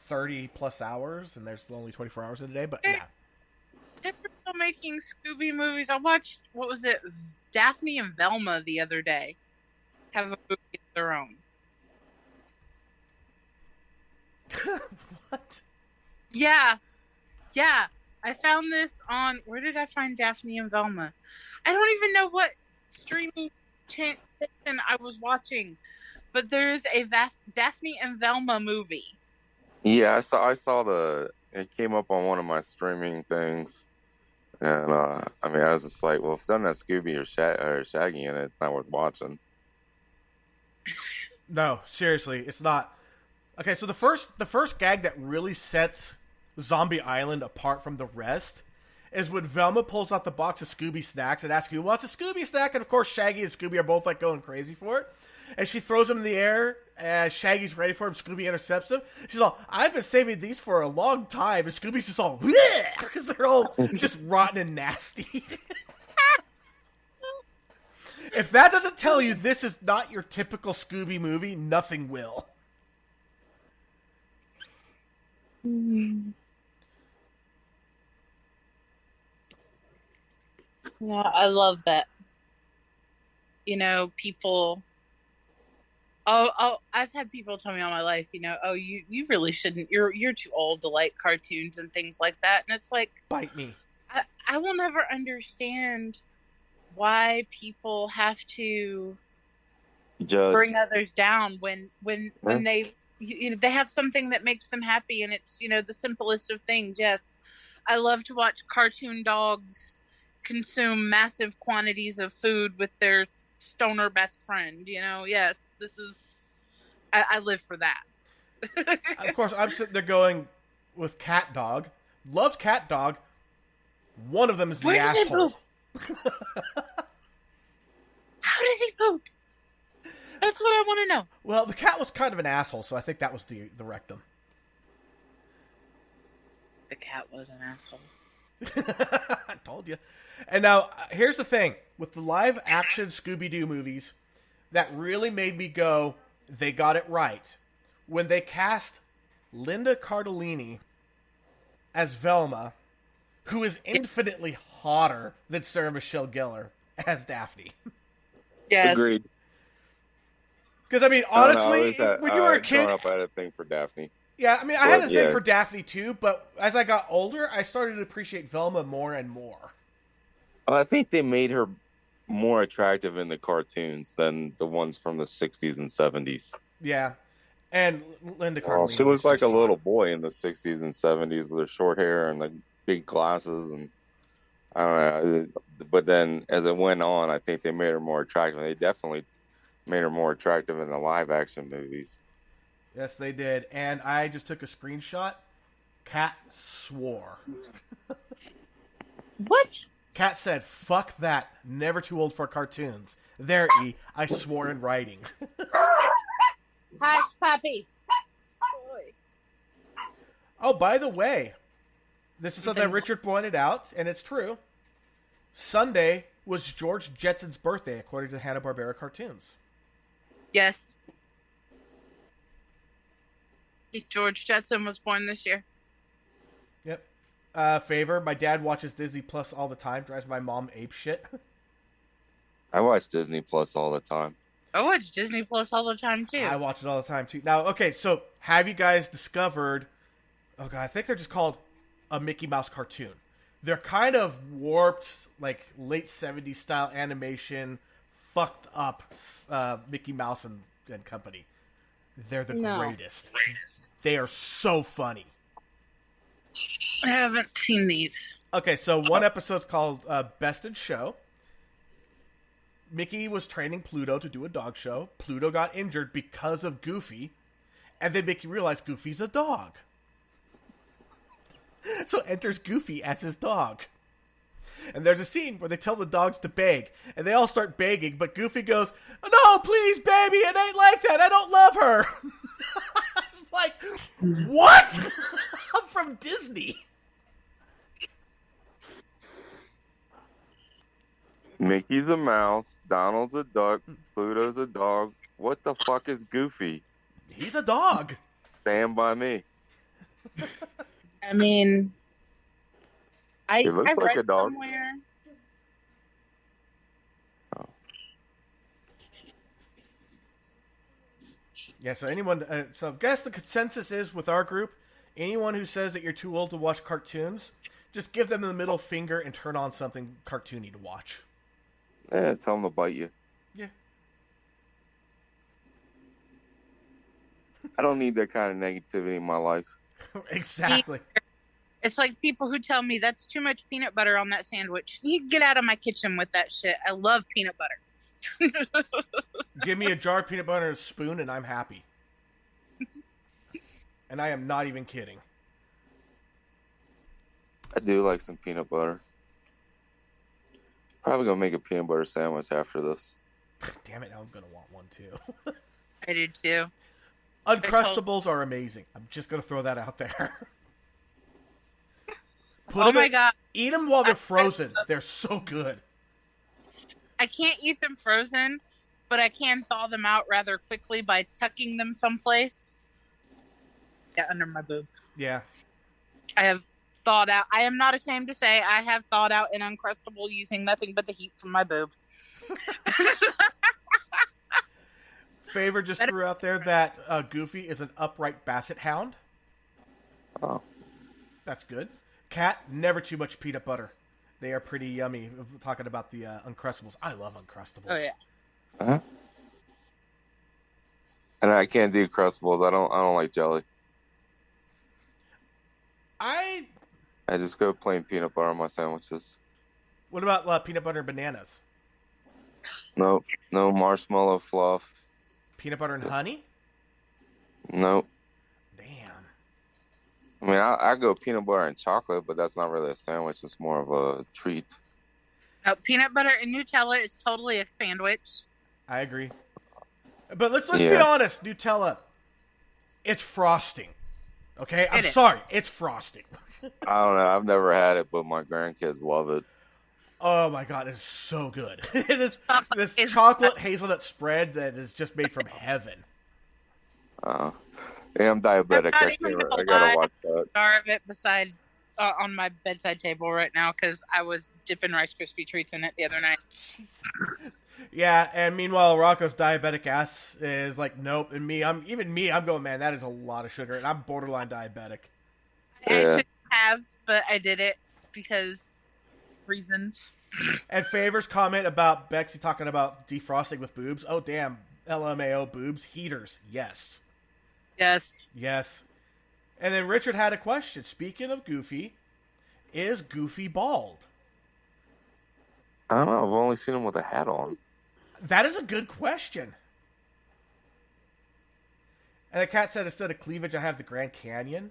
30 plus hours and there's only 24 hours in a day, but yeah. They're still making Scooby movies. I watched, what was it, Daphne and Velma the other day have a movie of their own. What? Yeah. I found this on, where did I find Daphne and Velma? I don't even know what streaming station I was watching, but there's a Daphne and Velma movie. Yeah, I saw it came up on one of my streaming things. And, I was just like, well, if it doesn't have Scooby or Shaggy in it, it's not worth watching. No, seriously, it's not. Okay, so the first gag that really sets Zombie Island apart from the rest is when Velma pulls out the box of Scooby snacks and asks who wants a Scooby snack, and of course Shaggy and Scooby are both like going crazy for it. And she throws him in the air, and Shaggy's ready for him. Scooby intercepts him. She's all, "I've been saving these for a long time." And Scooby's just all, because they're all just rotten and nasty. If that doesn't tell you this is not your typical Scooby movie, nothing will. Yeah, I love that. You know, people... Oh, I've had people tell me all my life, you really shouldn't. You're too old to like cartoons and things like that. And it's like, bite me. I will never understand why people have to bring others down when they they have something that makes them happy, and it's the simplest of things. Yes, I love to watch cartoon dogs consume massive quantities of food with their stoner best friend. Yes, this is I live for that. Of course, I'm sitting there going with Cat Dog. Loves Cat Dog. One of them is the asshole. How does he poop? That's what I want to know. Well, the cat was kind of an asshole, so I think that was the rectum. The cat was an asshole. I told you. And now, here's the thing. With the live-action Scooby-Doo movies, that really made me go, they got it right. When they cast Linda Cardellini as Velma, who is infinitely hotter than Sarah Michelle Gellar as Daphne. Yes. Agreed. Because, honestly, when you were a kid... I had a thing for Daphne. Yeah, I had a thing for Daphne, too, but as I got older, I started to appreciate Velma more and more. I think they made her more attractive in the cartoons than the ones from the 60s and 70s. Yeah. And Linda Cardellini. She looked like a little boy in the 60s and 70s with her short hair and the big glasses. And I don't know. But then as it went on, I think they made her more attractive. They definitely made her more attractive in the live action movies. Yes, they did. And I just took a screenshot. Kat swore. What? Kat said, "Fuck that. Never too old for cartoons." There, E. I swore in writing. Hush, puppies. Oh, by the way, this is something that Richard pointed out, and it's true. Sunday was George Jetson's birthday, according to Hanna-Barbera cartoons. Yes. George Jetson was born this year. Yep. Favor, my dad watches Disney Plus all the time, drives my mom apeshit. I watch Disney Plus all the time. I watch Disney Plus all the time, too. I watch it all the time, too. Now, okay, so have you guys discovered... Oh, God, I think they're just called a Mickey Mouse cartoon. They're kind of warped, like, late 70s style animation, fucked up Mickey Mouse and company. They're the greatest. They are so funny. I haven't seen these. Okay, so one episode's called Best in Show. Mickey was training Pluto to do a dog show. Pluto got injured because of Goofy. And then Mickey realized Goofy's a dog. So enters Goofy as his dog. And there's a scene where they tell the dogs to beg. And they all start begging, but Goofy goes, "No, please, baby, it ain't like that. I don't love her." It's like, what? I'm from Disney. Mickey's a mouse, Donald's a duck, Pluto's a dog. What the fuck is Goofy? He's a dog. Stand by me. I mean, I like read a dog. somewhere. Oh. Yeah, so anyone... so I guess the consensus is, with our group, anyone who says that you're too old to watch cartoons, just give them the middle finger and turn on something cartoony to watch. Yeah, tell them to bite you. Yeah. I don't need that kind of negativity in my life. Exactly. It's like people who tell me that's too much peanut butter on that sandwich. You get out of my kitchen with that shit. I love peanut butter. Give me a jar of peanut butter and a spoon and I'm happy. And I am not even kidding. I do like some peanut butter. Probably gonna make a peanut butter sandwich after this. Damn it, now I'm gonna want one too. I do too. Uncrustables are amazing. I'm just gonna throw that out there. God. Eat them while they're frozen. They're so good. I can't eat them frozen, but I can thaw them out rather quickly by tucking them someplace. Yeah, under my boob. Yeah. I have thawed out. I am not ashamed to say I have thawed out an Uncrustable using nothing but the heat from my boob. Favor just threw out there that Goofy is an upright basset hound. Oh. That's good. Cat, never too much peanut butter. They are pretty yummy. Talking about the Uncrustables. I love Uncrustables. Oh, yeah. Uh-huh. And I can't do Crustables. I don't like jelly. I just go plain peanut butter on my sandwiches. What about peanut butter and bananas? Nope. No marshmallow fluff. Peanut butter and honey? Nope. Damn. I mean, I go peanut butter and chocolate, but that's not really a sandwich. It's more of a treat. Peanut butter and Nutella is totally a sandwich. I agree. But let's be honest, Nutella, it's frosting. Okay? I'm sorry, it's frosting. I don't know. I've never had it, but my grandkids love it. Oh my god, it's so good. It is this chocolate hazelnut spread that is just made from heaven. Yeah, I'm diabetic. I gotta watch that. Jar of it beside on my bedside table right now because I was dipping Rice Krispie treats in it the other night. Yeah, and meanwhile, Rocco's diabetic ass is like, nope. And I'm going, man, that is a lot of sugar, and I'm borderline diabetic. I shouldn't have, but I did it because reasons. And Favor's comment about Bexy talking about defrosting with boobs. Oh, damn. LMAO boobs. Heaters. Yes. Yes. Yes. And then Richard had a question. Speaking of Goofy, is Goofy bald? I don't know. I've only seen him with a hat on. That is a good question. And the cat said instead of cleavage, I have the Grand Canyon.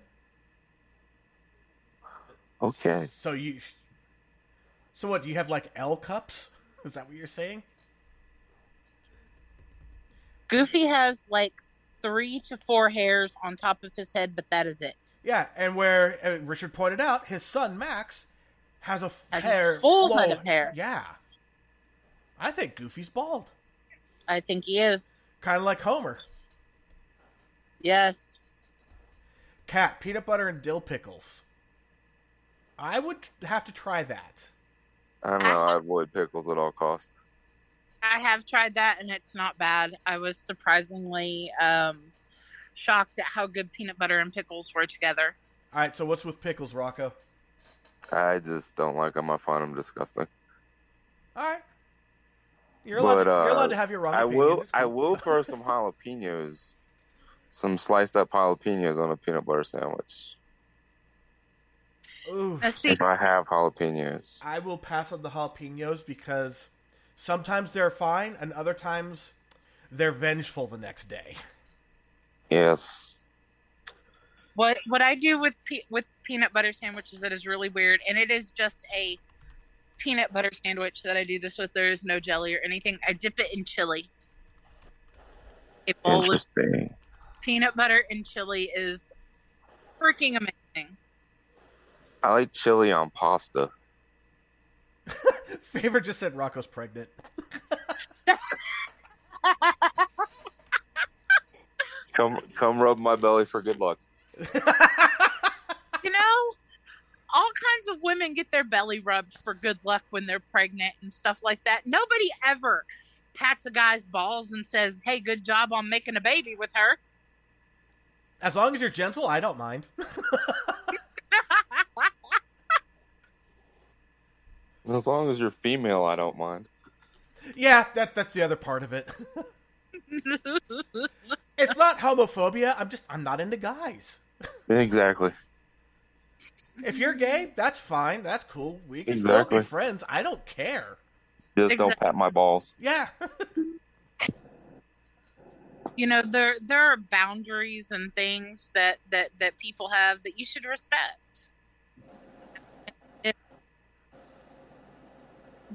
Okay. So what, do you have like L cups? Is that what you're saying? Goofy has like 3 to 4 hairs on top of his head, but that is it. Yeah, and where Richard pointed out, his son Max has a full head of hair. Yeah. I think Goofy's bald. I think he is. Kind of like Homer. Yes. Cat, peanut butter and dill pickles. I would have to try that. I don't know. I avoid pickles at all costs. I have tried that, and it's not bad. I was surprisingly shocked at how good peanut butter and pickles were together. All right, so what's with pickles, Rocco? I just don't like them. I find them disgusting. All right. You're allowed to have your wrong opinion. I will throw some jalapenos, some sliced up jalapenos on a peanut butter sandwich. Ooh. If I have jalapenos. I will pass on the jalapenos because sometimes they're fine and other times they're vengeful the next day. Yes. What I do with peanut butter sandwiches that is really weird, and it is just a peanut butter sandwich that I do this with. There is no jelly or anything. I dip it in chili. Interesting. Peanut butter and chili is freaking amazing. I like chili on pasta. Favor just said Rocco's pregnant. Come rub my belly for good luck. You know, all kinds of women get their belly rubbed for good luck when they're pregnant and stuff like that. Nobody ever pats a guy's balls and says, "Hey, good job on making a baby with her." As long as you're gentle, I don't mind. As long as you're female, I don't mind. Yeah, that's the other part of it. It's not homophobia. I'm not into guys. Exactly. If you're gay, that's fine. That's cool. We can still be friends. I don't care. Just don't pat my balls. Yeah. You know, there are boundaries and things that people have that you should respect.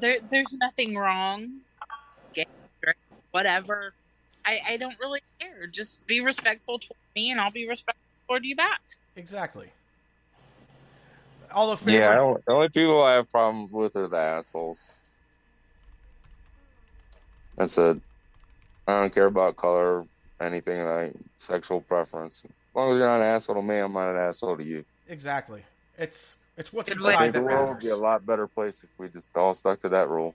There's nothing wrong. Gay, whatever. I don't really care. Just be respectful toward me, and I'll be respectful toward you back. Exactly. The only people I have problems with are the assholes. That's it. I don't care about color, anything like sexual preference. As long as you're not an asshole to me, I'm not an asshole to you. Exactly. It's what's Good inside that the world would matters. be a lot better place if we just all stuck to that rule.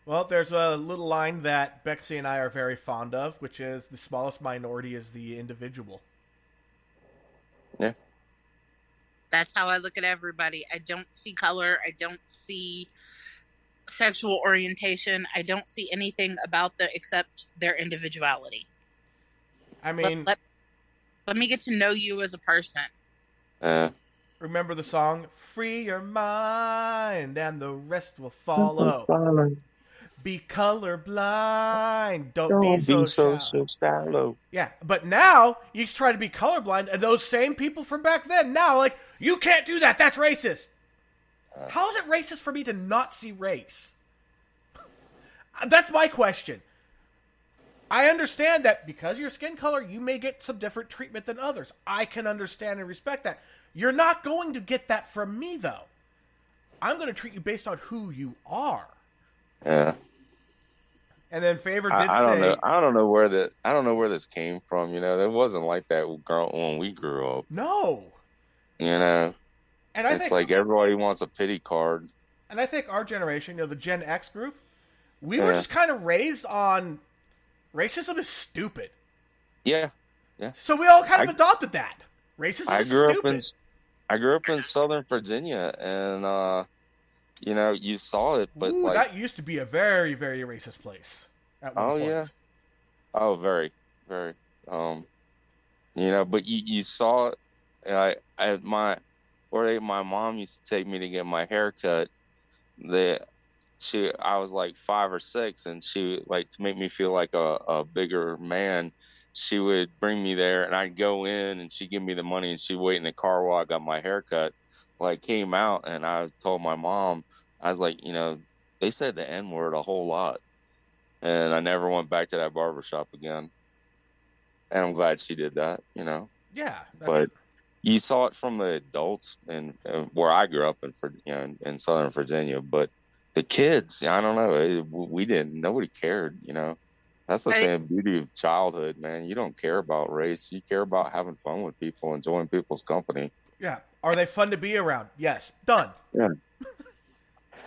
Well, there's a little line that Bexy and I are very fond of, which is the smallest minority is the individual. Yeah. That's how I look at everybody. I don't see color. I don't see sexual orientation. I don't see anything about them except their individuality. I mean, let me get to know you as a person. Remember the song, "Free your mind and the rest will follow." Be colorblind. Don't be so shallow. Yeah, but now you try to be colorblind, and those same people from back then now, like, you can't do that. That's racist. How is it racist for me to not see race? That's my question. I understand that because of your skin color, you may get some different treatment than others. I can understand and respect that. You're not going to get that from me, though. I'm going to treat you based on who you are. Yeah. And then Favor did say, I don't know where this came from. You know, it wasn't like that when we grew up. No. You know, and it's like everybody wants a pity card. And I think our generation, the Gen X group, we were just kind of raised on racism is stupid. Yeah. Yeah. So we all kind of adopted that. Racism is stupid. I grew up in Southern Virginia, and you know, you saw it, but that used to be a very, very racist place at one point. Yeah. Oh, very, very. You know, but you saw it. My mom used to take me to get my hair cut. I was like 5 or 6, and she, like, to make me feel like a bigger man, she would bring me there, and I'd go in, and she'd give me the money, and she'd wait in the car while I got my hair cut. Like, came out, and I told my mom, I was like, you know, they said the N-word a whole lot. And I never went back to that barbershop again. And I'm glad she did that, you know. Yeah. you saw it from the adults and where I grew up in Southern Virginia, but the kids, I don't know, we didn't. Nobody cared. That's the thing, beauty of childhood, man. You don't care about race. You care about having fun with people, enjoying people's company. Yeah. Are they fun to be around? Yes. Done. Yeah.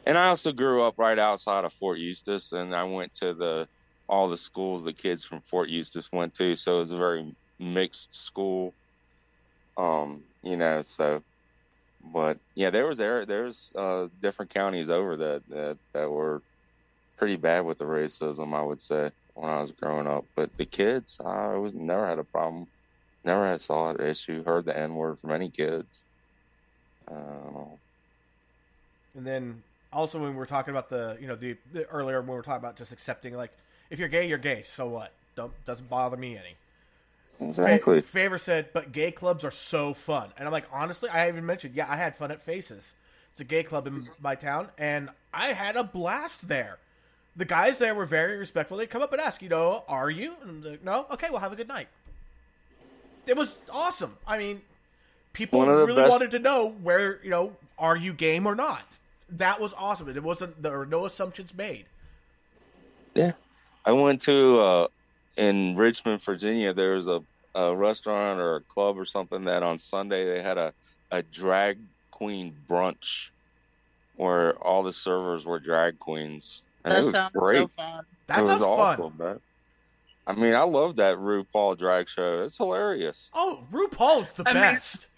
And I also grew up right outside of Fort Eustis, and I went to all the schools the kids from Fort Eustis went to, so it was a very mixed school. So, but yeah, there's different counties over that were pretty bad with the racism, I would say, when I was growing up. But the kids, never had a problem, never saw an issue, heard the N-word from any kids. And then also when we were talking about the earlier when we were talking about just accepting, like, if you're gay, you're gay. So what? Doesn't bother me any. Exactly. Favor said, but gay clubs are so fun. And I'm like, honestly, I even mentioned, I had fun at Faces. It's a gay club in my town, and I had a blast there. The guys there were very respectful. They'd come up and ask, are you? And I'm like, no? Okay, well, have a good night. It was awesome. I mean, people really wanted to know where, are you game or not? That was awesome. There were no assumptions made. Yeah. I went to, in Richmond, Virginia, there was a restaurant or a club or something that on Sunday they had a drag queen brunch where all the servers were drag queens. And it was great. So fun. That sounds awesome, fun. Man. I mean, I love that RuPaul drag show. It's hilarious. Oh, RuPaul's the best.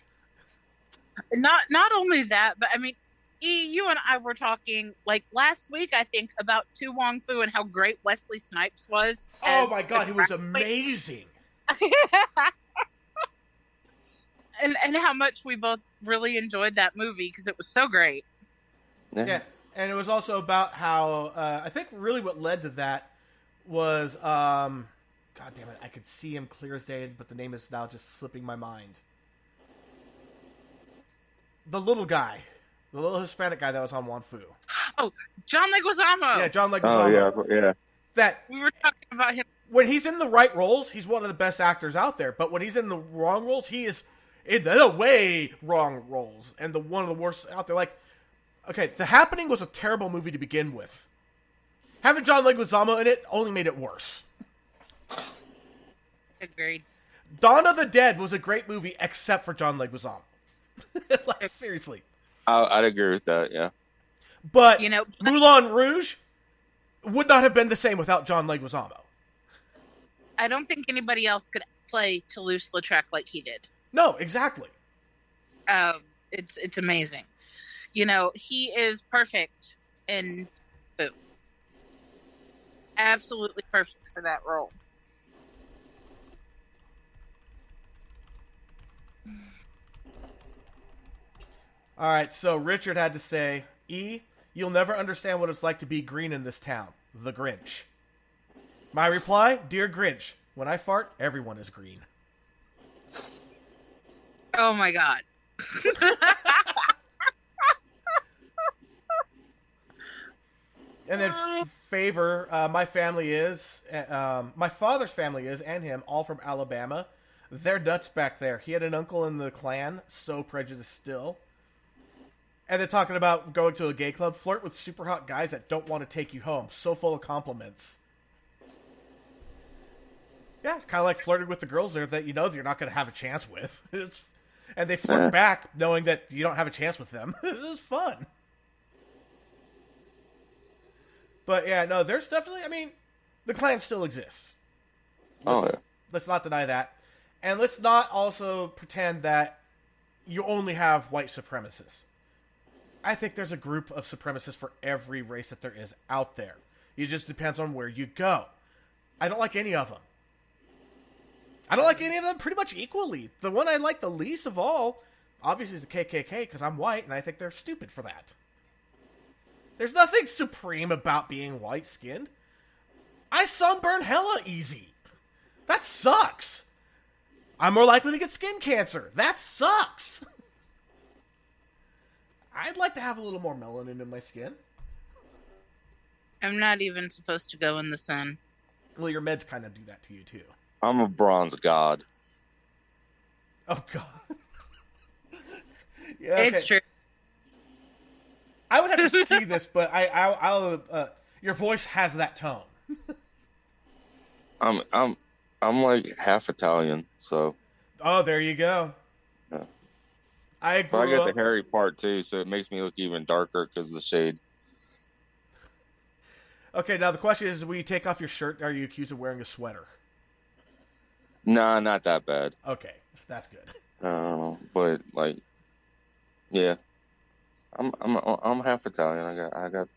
Not only that, but I mean, you and I were talking like last week, I think, about Tu Wong Fu and how great Wesley Snipes was. Oh my God, he was amazing. and how much we both really enjoyed that movie because it was so great. Yeah, and it was also about how I think really what led to that was God damn it, I could see him clear as day, but the name is now just slipping my mind. The little guy. The little Hispanic guy that was on Wong Fu. Oh, John Leguizamo. Yeah, John Leguizamo. Oh, yeah. That we were talking about him. When he's in the right roles, he's one of the best actors out there. But when he's in the wrong roles, he is in the way wrong roles. And one of the worst out there. Like, okay, The Happening was a terrible movie to begin with. Having John Leguizamo in it only made it worse. Agreed. Dawn of the Dead was a great movie except for John Leguizamo. Like, seriously. I'd agree with that, yeah. But Moulin Rouge would not have been the same without John Leguizamo. I don't think anybody else could play Toulouse-Lautrec like he did. No, exactly. It's amazing. He is perfect in Boo. Absolutely perfect for that role. All right, so Richard had to say, you'll never understand what it's like to be green in this town. The Grinch. My reply, Dear Grinch, when I fart, everyone is green. Oh my God. And then Favor, my father's family is, and him, all from Alabama. They're nuts back there. He had an uncle in the Klan, so prejudiced still. And they're talking about going to a gay club, flirt with super hot guys that don't want to take you home. So full of compliments. Yeah, kind of like flirting with the girls there that you're not going to have a chance with. And they flirt back knowing that you don't have a chance with them. It was fun. But yeah, no, there's definitely, the Klan still exists. Let's not deny that. And let's not also pretend that you only have white supremacists. I think there's a group of supremacists for every race that there is out there. It just depends on where you go. I don't like any of them. I don't like any of them pretty much equally. The one I like the least of all, obviously, is the KKK because I'm white, and I think they're stupid for that. There's nothing supreme about being white-skinned. I sunburn hella easy. That sucks. I'm more likely to get skin cancer. That sucks. I'd like to have a little more melanin in my skin. I'm not even supposed to go in the sun. Well, your meds kind of do that to you, too. I'm a bronze god. Oh, God. Yeah, okay. It's true. I would have to see this, but I'll your voice has that tone. I'm like half Italian, so. Oh, there you go. Yeah. I But I grew got up. the hairy part too, so it makes me look even darker because of the shade. Okay, now the question is: when you take off your shirt, are you accused of wearing a sweater? Nah, not that bad. Okay, that's good. But like, yeah, I'm half Italian. I got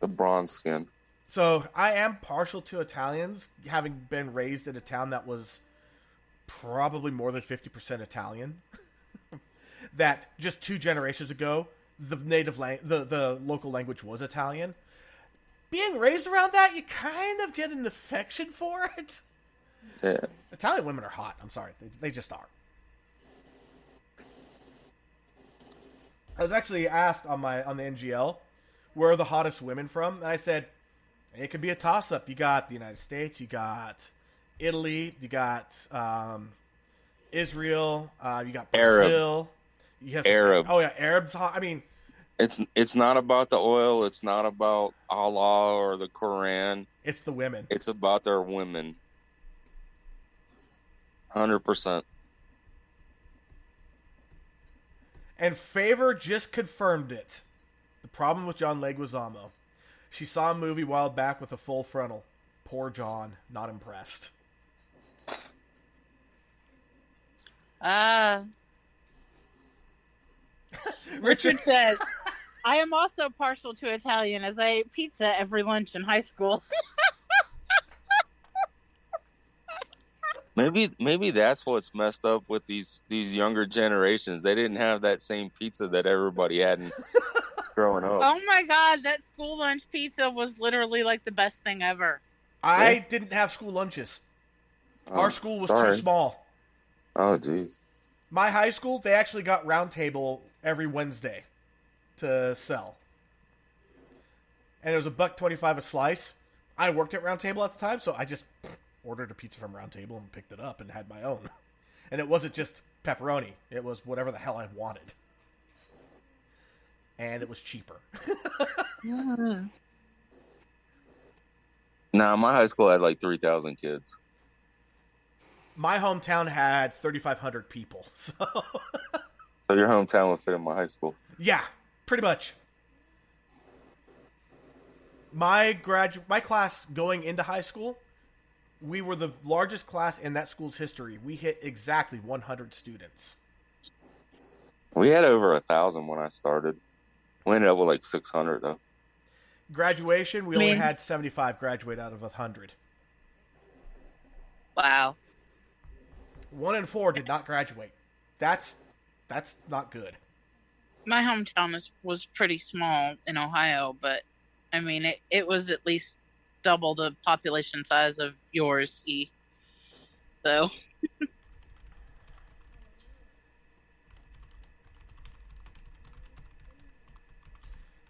the bronze skin. So I am partial to Italians, having been raised in a town that was probably more than 50% Italian. That just 2 generations ago, the the local language was Italian. Being raised around that, you kind of get an affection for it. Yeah. Italian women are hot. I'm sorry, they just are. I was actually asked on the NGL where are the hottest women from, and I said it could be a toss up. You got the United States, you got Italy, you got Israel, you got Brazil, you have Arab. Oh yeah, Arabs hot. I mean, it's not about the oil. It's not about Allah or the Quran. it's the women. It's about their women. 100%. And Favor just confirmed it. The problem with John Leguizamo. She saw a movie a while back with a full frontal. Poor John, not impressed. Richard says, I am also partial to Italian as I ate pizza every lunch in high school. Maybe that's what's messed up with these younger generations. They didn't have that same pizza that everybody had growing up. Oh my god, that school lunch pizza was literally like the best thing ever. I didn't have school lunches. Our school was too small. Oh, geez. My high school, they actually got Round Table every Wednesday to sell. And it was $1.25 a slice. I worked at Round Table at the time, so I just ordered a pizza from Round Table and picked it up and had my own. And it wasn't just pepperoni. It was whatever the hell I wanted. And it was cheaper. Nah, my high school had like 3,000 kids. My hometown had 3,500 people. So your hometown would fit in my high school. Yeah, pretty much. My class going into high school, we were the largest class in that school's history. We hit exactly 100 students. We had over 1,000 when I started. We ended up with like 600 though. Graduation, we only had 75 graduate out of 100. Wow. 1 in 4 did not graduate. That's not good. My hometown was pretty small in Ohio, but I mean it was at least double the population size of yours, E. So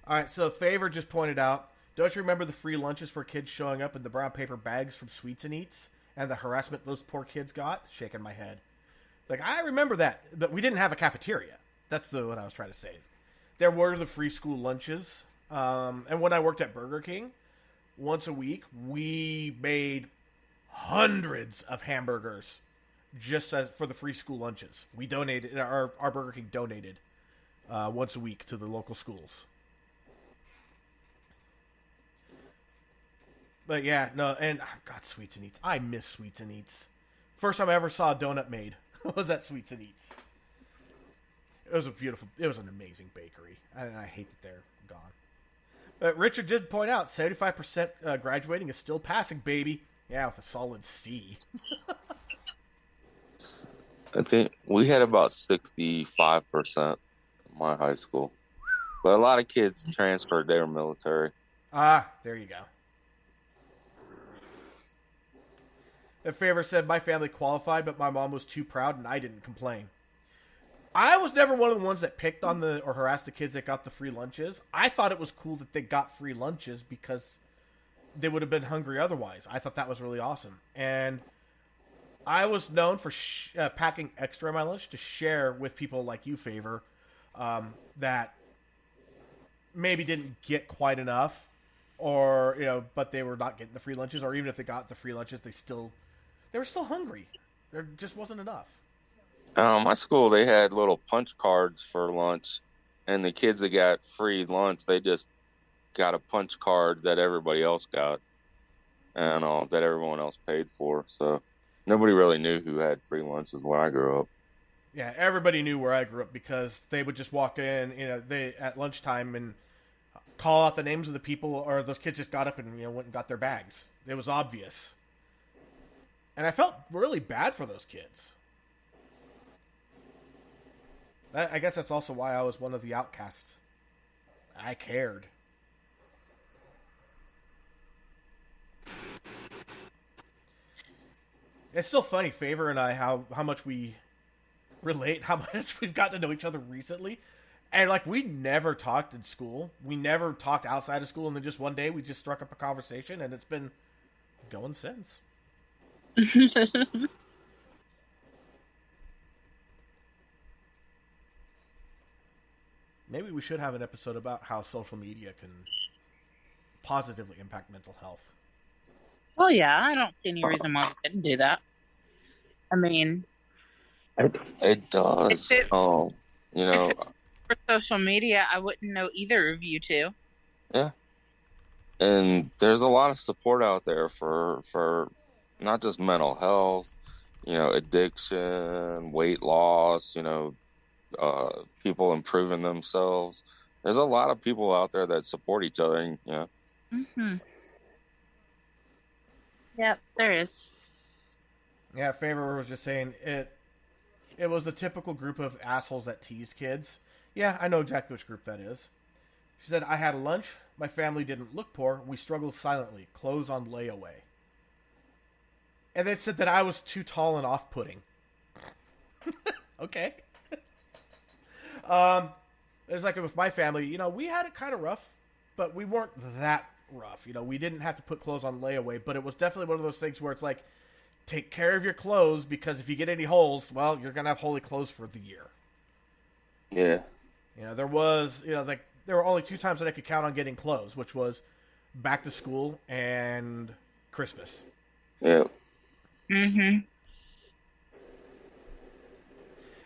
All right, so Favor just pointed out, don't you remember the free lunches for kids showing up in the brown paper bags from Sweets and Eats and the harassment those poor kids got? Shaking my head. Like, I remember that, but we didn't have a cafeteria. That's what I was trying to say. There were the free school lunches. And when I worked at Burger King, once a week, we made hundreds of hamburgers just for the free school lunches. We donated, our Burger King donated once a week to the local schools. But yeah, no, and God, Sweets and Eats. I miss Sweets and Eats. First time I ever saw a donut made was at Sweets and Eats. It was an amazing bakery. And I hate that they're gone. But Richard did point out 75% graduating is still passing, baby. Yeah, with a solid C. I think we had about 65% in my high school. But a lot of kids transferred. They were military. Ah, there you go. A Favor said, my family qualified, but my mom was too proud and I didn't complain. I was never one of the ones that picked on or harassed the kids that got the free lunches. I thought it was cool that they got free lunches because they would have been hungry otherwise. I thought that was really awesome. And I was known for packing extra in my lunch to share with people like you, Favor, that maybe didn't get quite enough, or but they were not getting the free lunches, or even if they got the free lunches, they were still hungry. There just wasn't enough. My school, they had little punch cards for lunch, and the kids that got free lunch, they just got a punch card that everybody else got, and that everyone else paid for. So nobody really knew who had free lunches where I grew up. Yeah, everybody knew where I grew up because they would just walk in, they at lunchtime and call out the names of the people, or those kids just got up and went and got their bags. It was obvious, and I felt really bad for those kids. I guess that's also why I was one of the outcasts. I cared. It's still funny, Favor and I, how much we relate, how much we've got to know each other recently. And, we never talked in school. We never talked outside of school, and then just one day we just struck up a conversation, and it's been going since. Maybe we should have an episode about how social media can positively impact mental health. Well, yeah, I don't see any reason why we couldn't do that. I mean, it does. For social media, I wouldn't know either of you two. Yeah. And there's a lot of support out there for not just mental health, addiction, weight loss, people improving themselves. There's a lot of people out there that support each other, Mm-hmm. Yep, there is. Yeah, Favor was just saying it was the typical group of assholes that tease kids. Yeah, I know exactly which group that is. She said, I had lunch. My family didn't look poor. We struggled silently. Clothes on layaway. And they said that I was too tall and off-putting. Okay. It's like with my family, we had it kind of rough, but we weren't that rough. We didn't have to put clothes on layaway, but it was definitely one of those things where it's like, take care of your clothes, because if you get any holes, well, you're going to have holy clothes for the year. Yeah. There was, there were only 2 times that I could count on getting clothes, which was back to school and Christmas. Yeah. Mm-hmm.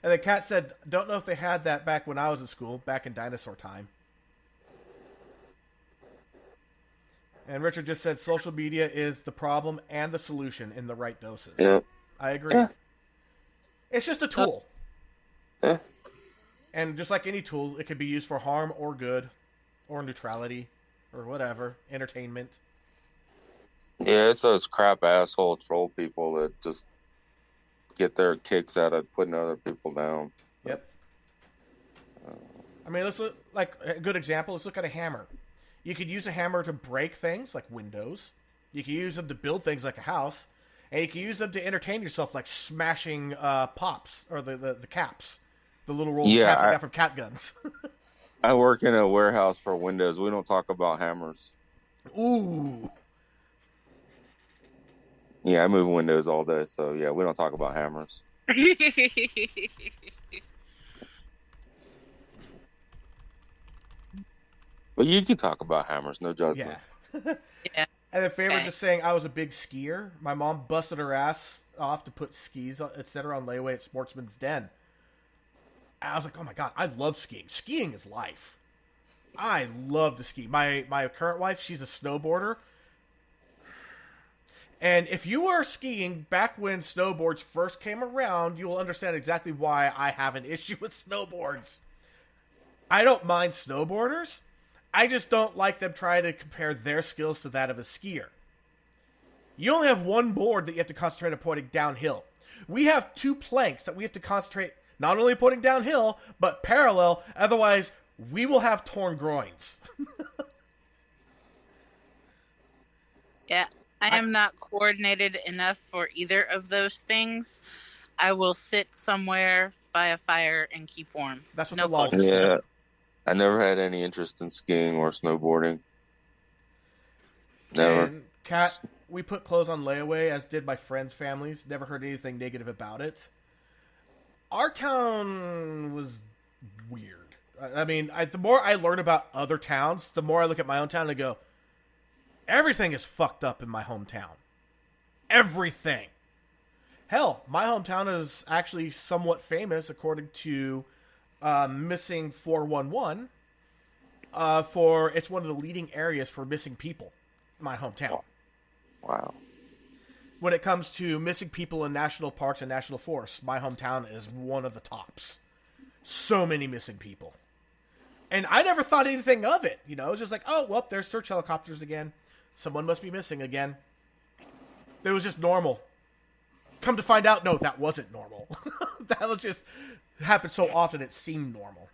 And then Kat said, don't know if they had that back when I was in school, back in dinosaur time. And Richard just said, social media is the problem and the solution in the right doses. Yeah. I agree. Yeah. It's just a tool. Yeah. And just like any tool, it could be used for harm or good, or neutrality, or whatever, entertainment. Yeah, it's those crap asshole troll people that just get their kicks out of putting other people down. Yep. I mean, let's look, like a good example. Let's look at a hammer. You could use a hammer to break things like windows. You can use them to build things like a house, and you can use them to entertain yourself, like smashing pops or the caps, the little rolls of caps I got from cat guns. I work in a warehouse for windows. We don't talk about hammers. Ooh. Yeah, I move windows all day, so yeah, we don't talk about hammers. But you can talk about hammers, no judgment. Yeah. Yeah. And then Favor just saying I was a big skier. My mom busted her ass off to put skis, etc., on layaway at Sportsman's Den. And I was like, oh my god, I love skiing. Skiing is life. I love to ski. My current wife, she's a snowboarder. And if you were skiing back when snowboards first came around, you will understand exactly why I have an issue with snowboards. I don't mind snowboarders. I just don't like them trying to compare their skills to that of a skier. You only have one board that you have to concentrate on pointing downhill. We have 2 planks that we have to concentrate not only pointing downhill, but parallel. Otherwise, we will have torn groins. Yeah, I am not coordinated enough for either of those things. I will sit somewhere by a fire and keep warm. That's what the logic is. Yeah. I never had any interest in skiing or snowboarding. Never. And Kat, we put clothes on layaway, as did my friends' families. Never heard anything negative about it. Our town was weird. I mean, the more I learn about other towns, the more I look at my own town and I go, everything is fucked up in my hometown. Everything. Hell, my hometown is actually somewhat famous, according to Missing 411, for it's one of the leading areas for missing people in my hometown. Wow. When it comes to missing people in national parks and national forests, my hometown is one of the tops. So many missing people. And I never thought anything of it. You know, it's just like, oh, well, there's search helicopters again. Someone must be missing again. It was just normal. Come to find out, no, that wasn't normal. That was just happened so often it seemed normal.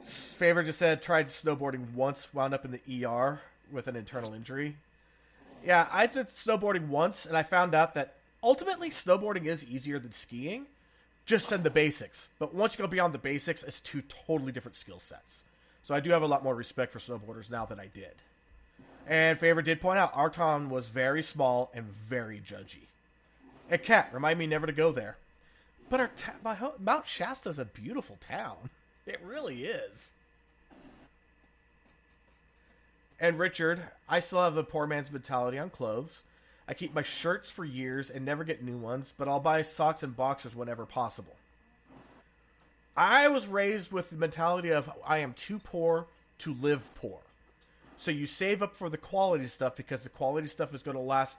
Favor just said, tried snowboarding once, wound up in the ER with an internal injury. Yeah, I did snowboarding once, and I found out that ultimately snowboarding is easier than skiing, just in the basics. But once you go beyond the basics, it's two totally different skill sets. So I do have a lot more respect for snowboarders now than I did. And Favor did point out, our town was very small and very judgy. And Kat, remind me never to go there. But Mount Shasta's a beautiful town. It really is. And Richard, I still have the poor man's mentality on clothes. I keep my shirts for years and never get new ones, but I'll buy socks and boxers whenever possible. I was raised with the mentality of I am too poor to live poor. So you save up for the quality stuff because the quality stuff is going to last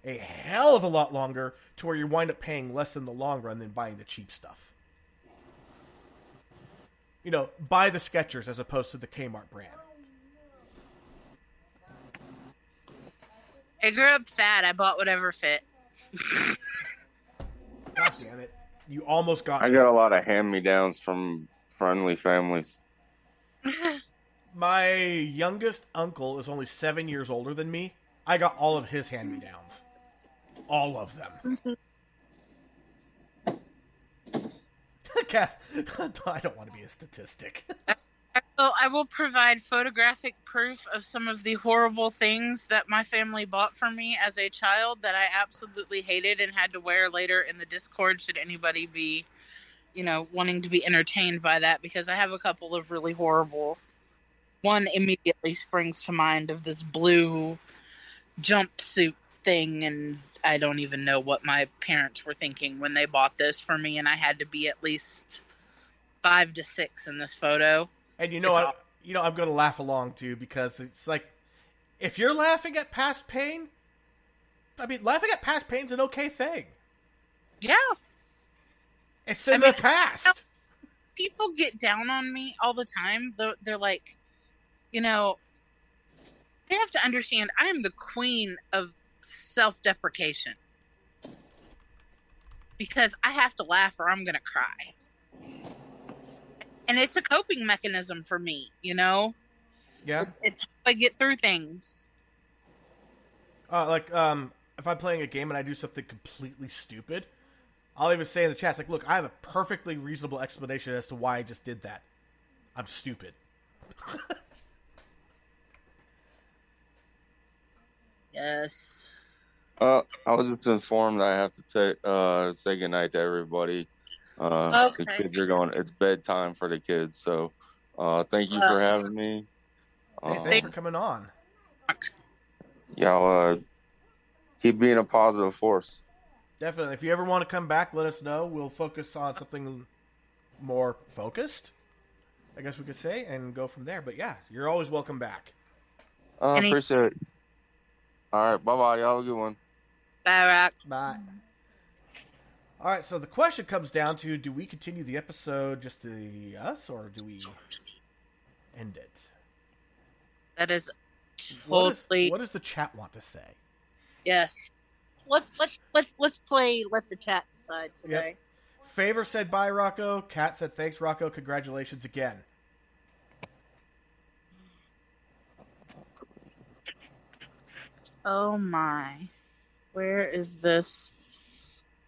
a hell of a lot longer to where you wind up paying less in the long run than buying the cheap stuff. You know, buy the Skechers as opposed to the Kmart brand. I grew up fat. I bought whatever fit. God damn it. You almost got me. I got a lot of hand-me-downs from friendly families. My youngest uncle is only 7 years older than me. I got all of his hand-me-downs. All of them. Kath, I don't want to be a statistic. I will provide photographic proof of some of the horrible things that my family bought for me as a child that I absolutely hated and had to wear later in the Discord should anybody be, wanting to be entertained by that, because I have a couple of really horrible. One immediately springs to mind of this blue jumpsuit thing, and I don't even know what my parents were thinking when they bought this for me, and I had to be at least 5 to 6 in this photo. And I'm going to laugh along too, because it's like, if you're laughing at past pain, I mean, laughing at past pain's an okay thing. Yeah. It's in the past. People get down on me all the time. They're like, they have to understand I am the queen of self-deprecation. Because I have to laugh or I'm going to cry. And it's a coping mechanism for me, Yeah. It's how I get through things. If I'm playing a game and I do something completely stupid, I'll even say in the chat, it's like, look, I have a perfectly reasonable explanation as to why I just did that. I'm stupid. Yes. I was just informed I have to say goodnight to everybody. Okay. The kids are going. It's bedtime for the kids. So, thank you for having me. Hey, thanks for coming on. Y'all keep being a positive force. Definitely. If you ever want to come back, let us know. We'll focus on something more focused, I guess we could say, and go from there. But yeah, you're always welcome back. Appreciate it. All right. Bye-bye. Y'all have a good one. Bye, Rock. Bye. All right, so the question comes down to, do we continue the episode just us, or do we end it? That is totally... What does the chat want to say? Yes. Let's play Let the Chat Decide today. Yep. Favor said bye, Rocco. Kat said thanks, Rocco. Congratulations again. Oh my. Where is this?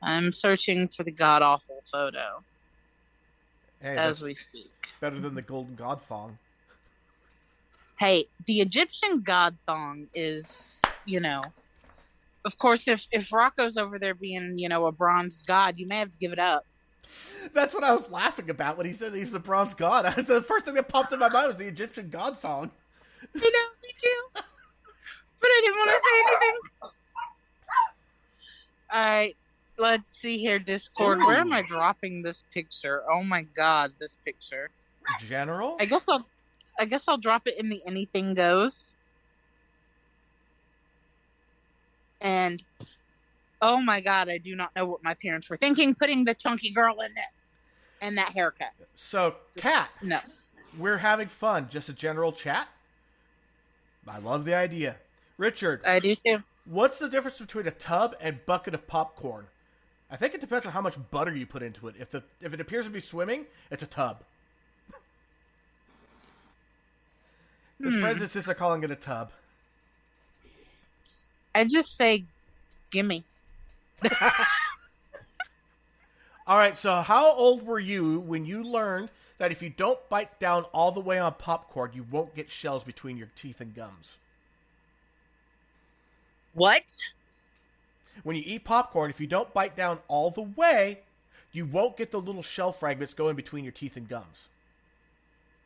I'm searching for the god-awful photo. Hey, as we speak. Better than the Golden God Fong. Hey, the Egyptian god thong is, of course, if Rocco's over there being, a bronze god, you may have to give it up. That's what I was laughing about when he said he was a bronze god. The first thing that popped in my mind was the Egyptian god thong. I know, me too. But I didn't want to say anything. Alright, let's see here, Discord. Ooh. Where am I dropping this picture? Oh my god, this picture. General? I guess I'll drop it in the anything goes. And oh my god, I do not know what my parents were thinking putting the chunky girl in this. And that haircut. So, Kat. No. We're having fun. Just a general chat. I love the idea. Richard. I do too. What's the difference between a tub and bucket of popcorn? I think it depends on how much butter you put into it. If it appears to be swimming, it's a tub. His friends and sister are calling it a tub. I just say, gimme. All right, so how old were you when you learned that if you don't bite down all the way on popcorn, you won't get shells between your teeth and gums? What? When you eat popcorn, if you don't bite down all the way, you won't get the little shell fragments going between your teeth and gums.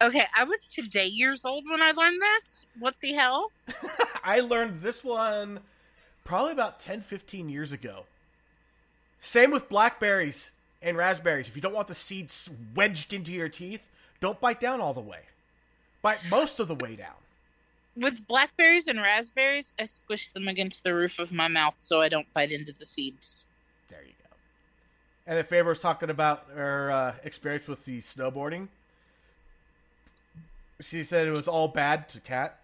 Okay, I was today years old when I learned this. What the hell? I learned this one probably about 10, 15 years ago. Same with blackberries and raspberries. If you don't want the seeds wedged into your teeth, don't bite down all the way. Bite most of the way down. With blackberries and raspberries, I squish them against the roof of my mouth so I don't bite into the seeds. There you go. And then Favor was talking about her experience with the snowboarding. She said it was all bad to Kat.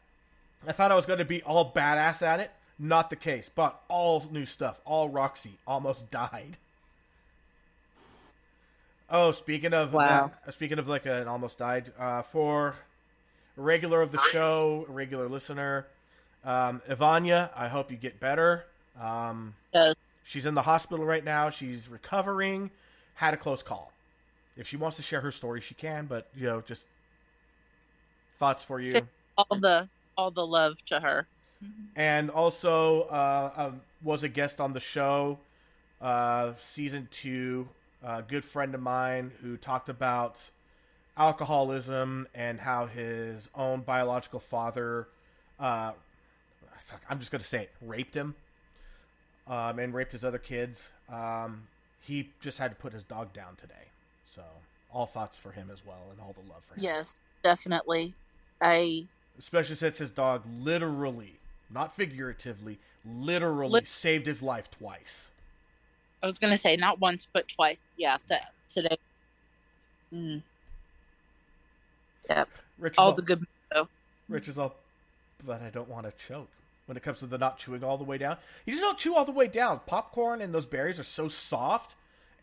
I thought I was going to be all badass at it. Not the case. But all new stuff. All Roxy. Almost died. Oh, speaking of like an almost died, for a regular of the show, a regular listener, Ivania, I hope you get better. Yes. She's in the hospital right now. She's recovering. Had a close call. If she wants to share her story, she can. But just thoughts for you. All the love to her. And also was a guest on the show, season 2. A good friend of mine who talked about alcoholism and how his own biological father, I'm just going to say it, raped him, and raped his other kids. He just had to put his dog down today. So all thoughts for him as well, and all the love for him. Yes, definitely. Especially since his dog literally, not figuratively, literally saved his life twice. I was going to say not once, but twice. Yeah, today. Yep. The good though. Richard's all, but I don't want to choke. When it comes to the not chewing all the way down, you just don't chew all the way down. Popcorn and those berries are so soft,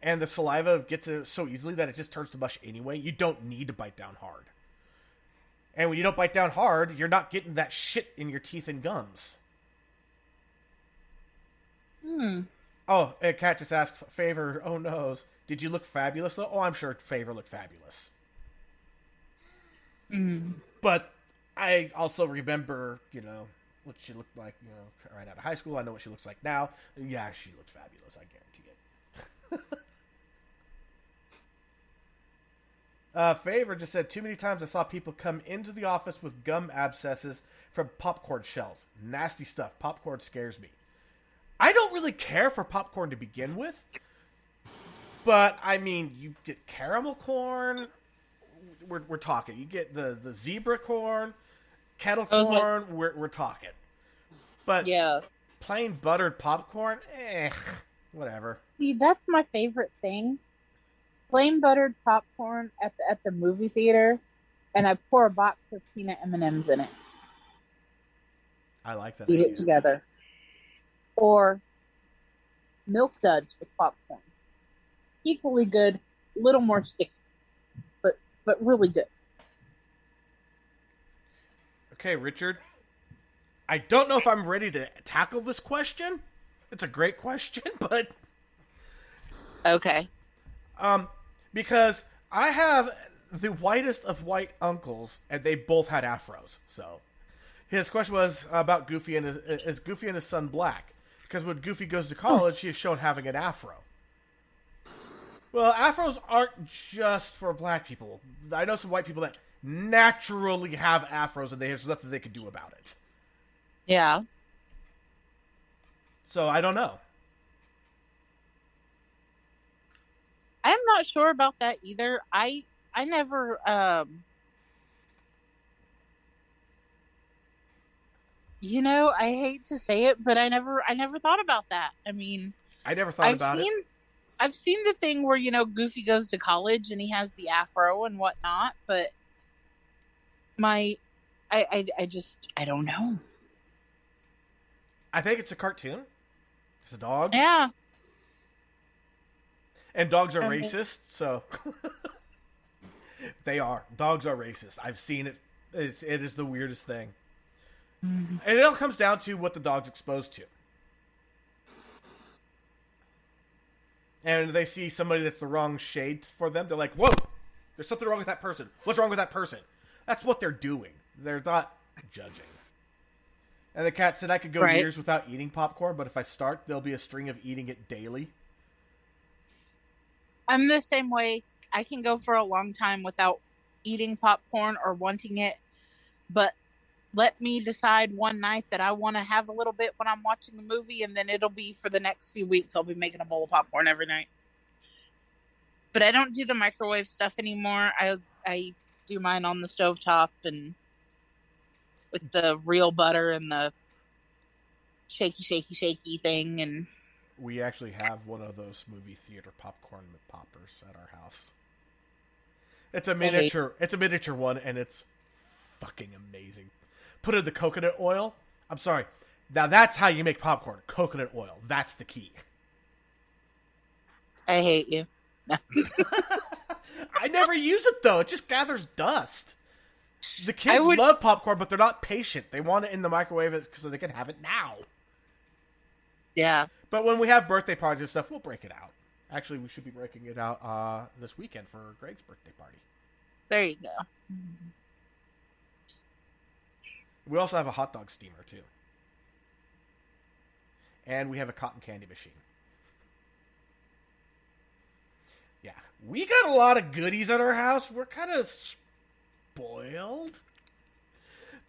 and the saliva gets it so easily that it just turns to mush anyway. You don't need to bite down hard. And when you don't bite down hard, you're not getting that shit in your teeth and gums. Oh, and Kat just asked, Favor, oh noes, did you look fabulous though? Oh, I'm sure Favor looked fabulous. But I also remember, what she looked like, right out of high school. I know what she looks like now. Yeah, she looks fabulous, I guarantee it. Favor just said, too many times I saw people come into the office with gum abscesses from popcorn shells. Nasty stuff. Popcorn scares me. I don't really care for popcorn to begin with. But, I mean, you get caramel corn. We're talking. You get the zebra corn, kettle corn. We're talking. But yeah, plain buttered popcorn, whatever. See, that's my favorite thing. Plain buttered popcorn at the movie theater, and I pour a box of peanut M&Ms in it. I like that. Eat it together. Or Milk Duds with popcorn. Equally good, a little more sticky, but really good. Okay, Richard. I don't know if I'm ready to tackle this question. It's a great question, but okay. Because I have the whitest of white uncles, and they both had afros. So His question was about Goofy and is Goofy and his son black? Because when Goofy goes to college, he is shown having an afro. Well, afros aren't just for black people. I know some white people that naturally have afros, and there's nothing they can do about it. Yeah. So I don't know. I'm not sure about that either. I never you know, I hate to say it, but I never thought about that. I mean, I never thought about it. I've seen the thing where, you know, Goofy goes to college and he has the afro and whatnot, but I don't know. I think it's a cartoon. It's a dog. Yeah. And dogs are racist, so they are. Dogs are racist. I've seen it. It is the weirdest thing. Mm-hmm. And it all comes down to what the dog's exposed to. And they see somebody that's the wrong shade for them, they're like, whoa, there's something wrong with that person. What's wrong with that person? That's what they're doing. They're not judging. And the cat said I could go years without eating popcorn, but if I start, there'll be a string of eating it daily. I'm the same way. I can go for a long time without eating popcorn or wanting it, but let me decide one night that I want to have a little bit when I'm watching the movie, and then it'll be for the next few weeks. I'll be making a bowl of popcorn every night. But I don't do the microwave stuff anymore. I do mine on the stovetop and with the real butter and the shaky thing. And we actually have one of those movie theater popcorn poppers at our house. It's a miniature. It's a miniature one, and it's fucking amazing. Put in the coconut oil. I'm sorry. Now that's how you make popcorn. Coconut oil. That's the key. I hate you. No. I never use it, though. It just gathers dust. The kids love popcorn, but they're not patient. They want it in the microwave so they can have it now. Yeah. But when we have birthday parties and stuff, we'll break it out. Actually, we should be breaking it out this weekend for Greg's birthday party. There you go. We also have a hot dog steamer, too. And we have a cotton candy machine. Yeah. We got a lot of goodies at our house. We're kind of spoiled.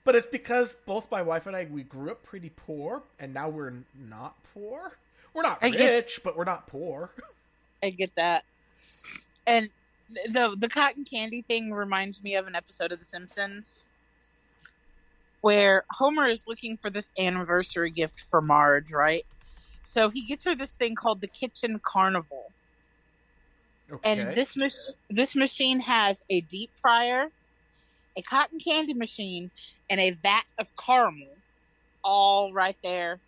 But it's because both my wife and I, we grew up pretty poor, and now we're not poor. We're not rich, but we're not poor. I get that. And the cotton candy thing reminds me of an episode of The Simpsons where Homer is looking for this anniversary gift for Marge, right? So he gets her this thing called the Kitchen Carnival. Okay. And this machine has a deep fryer, a cotton candy machine, and a vat of caramel all right there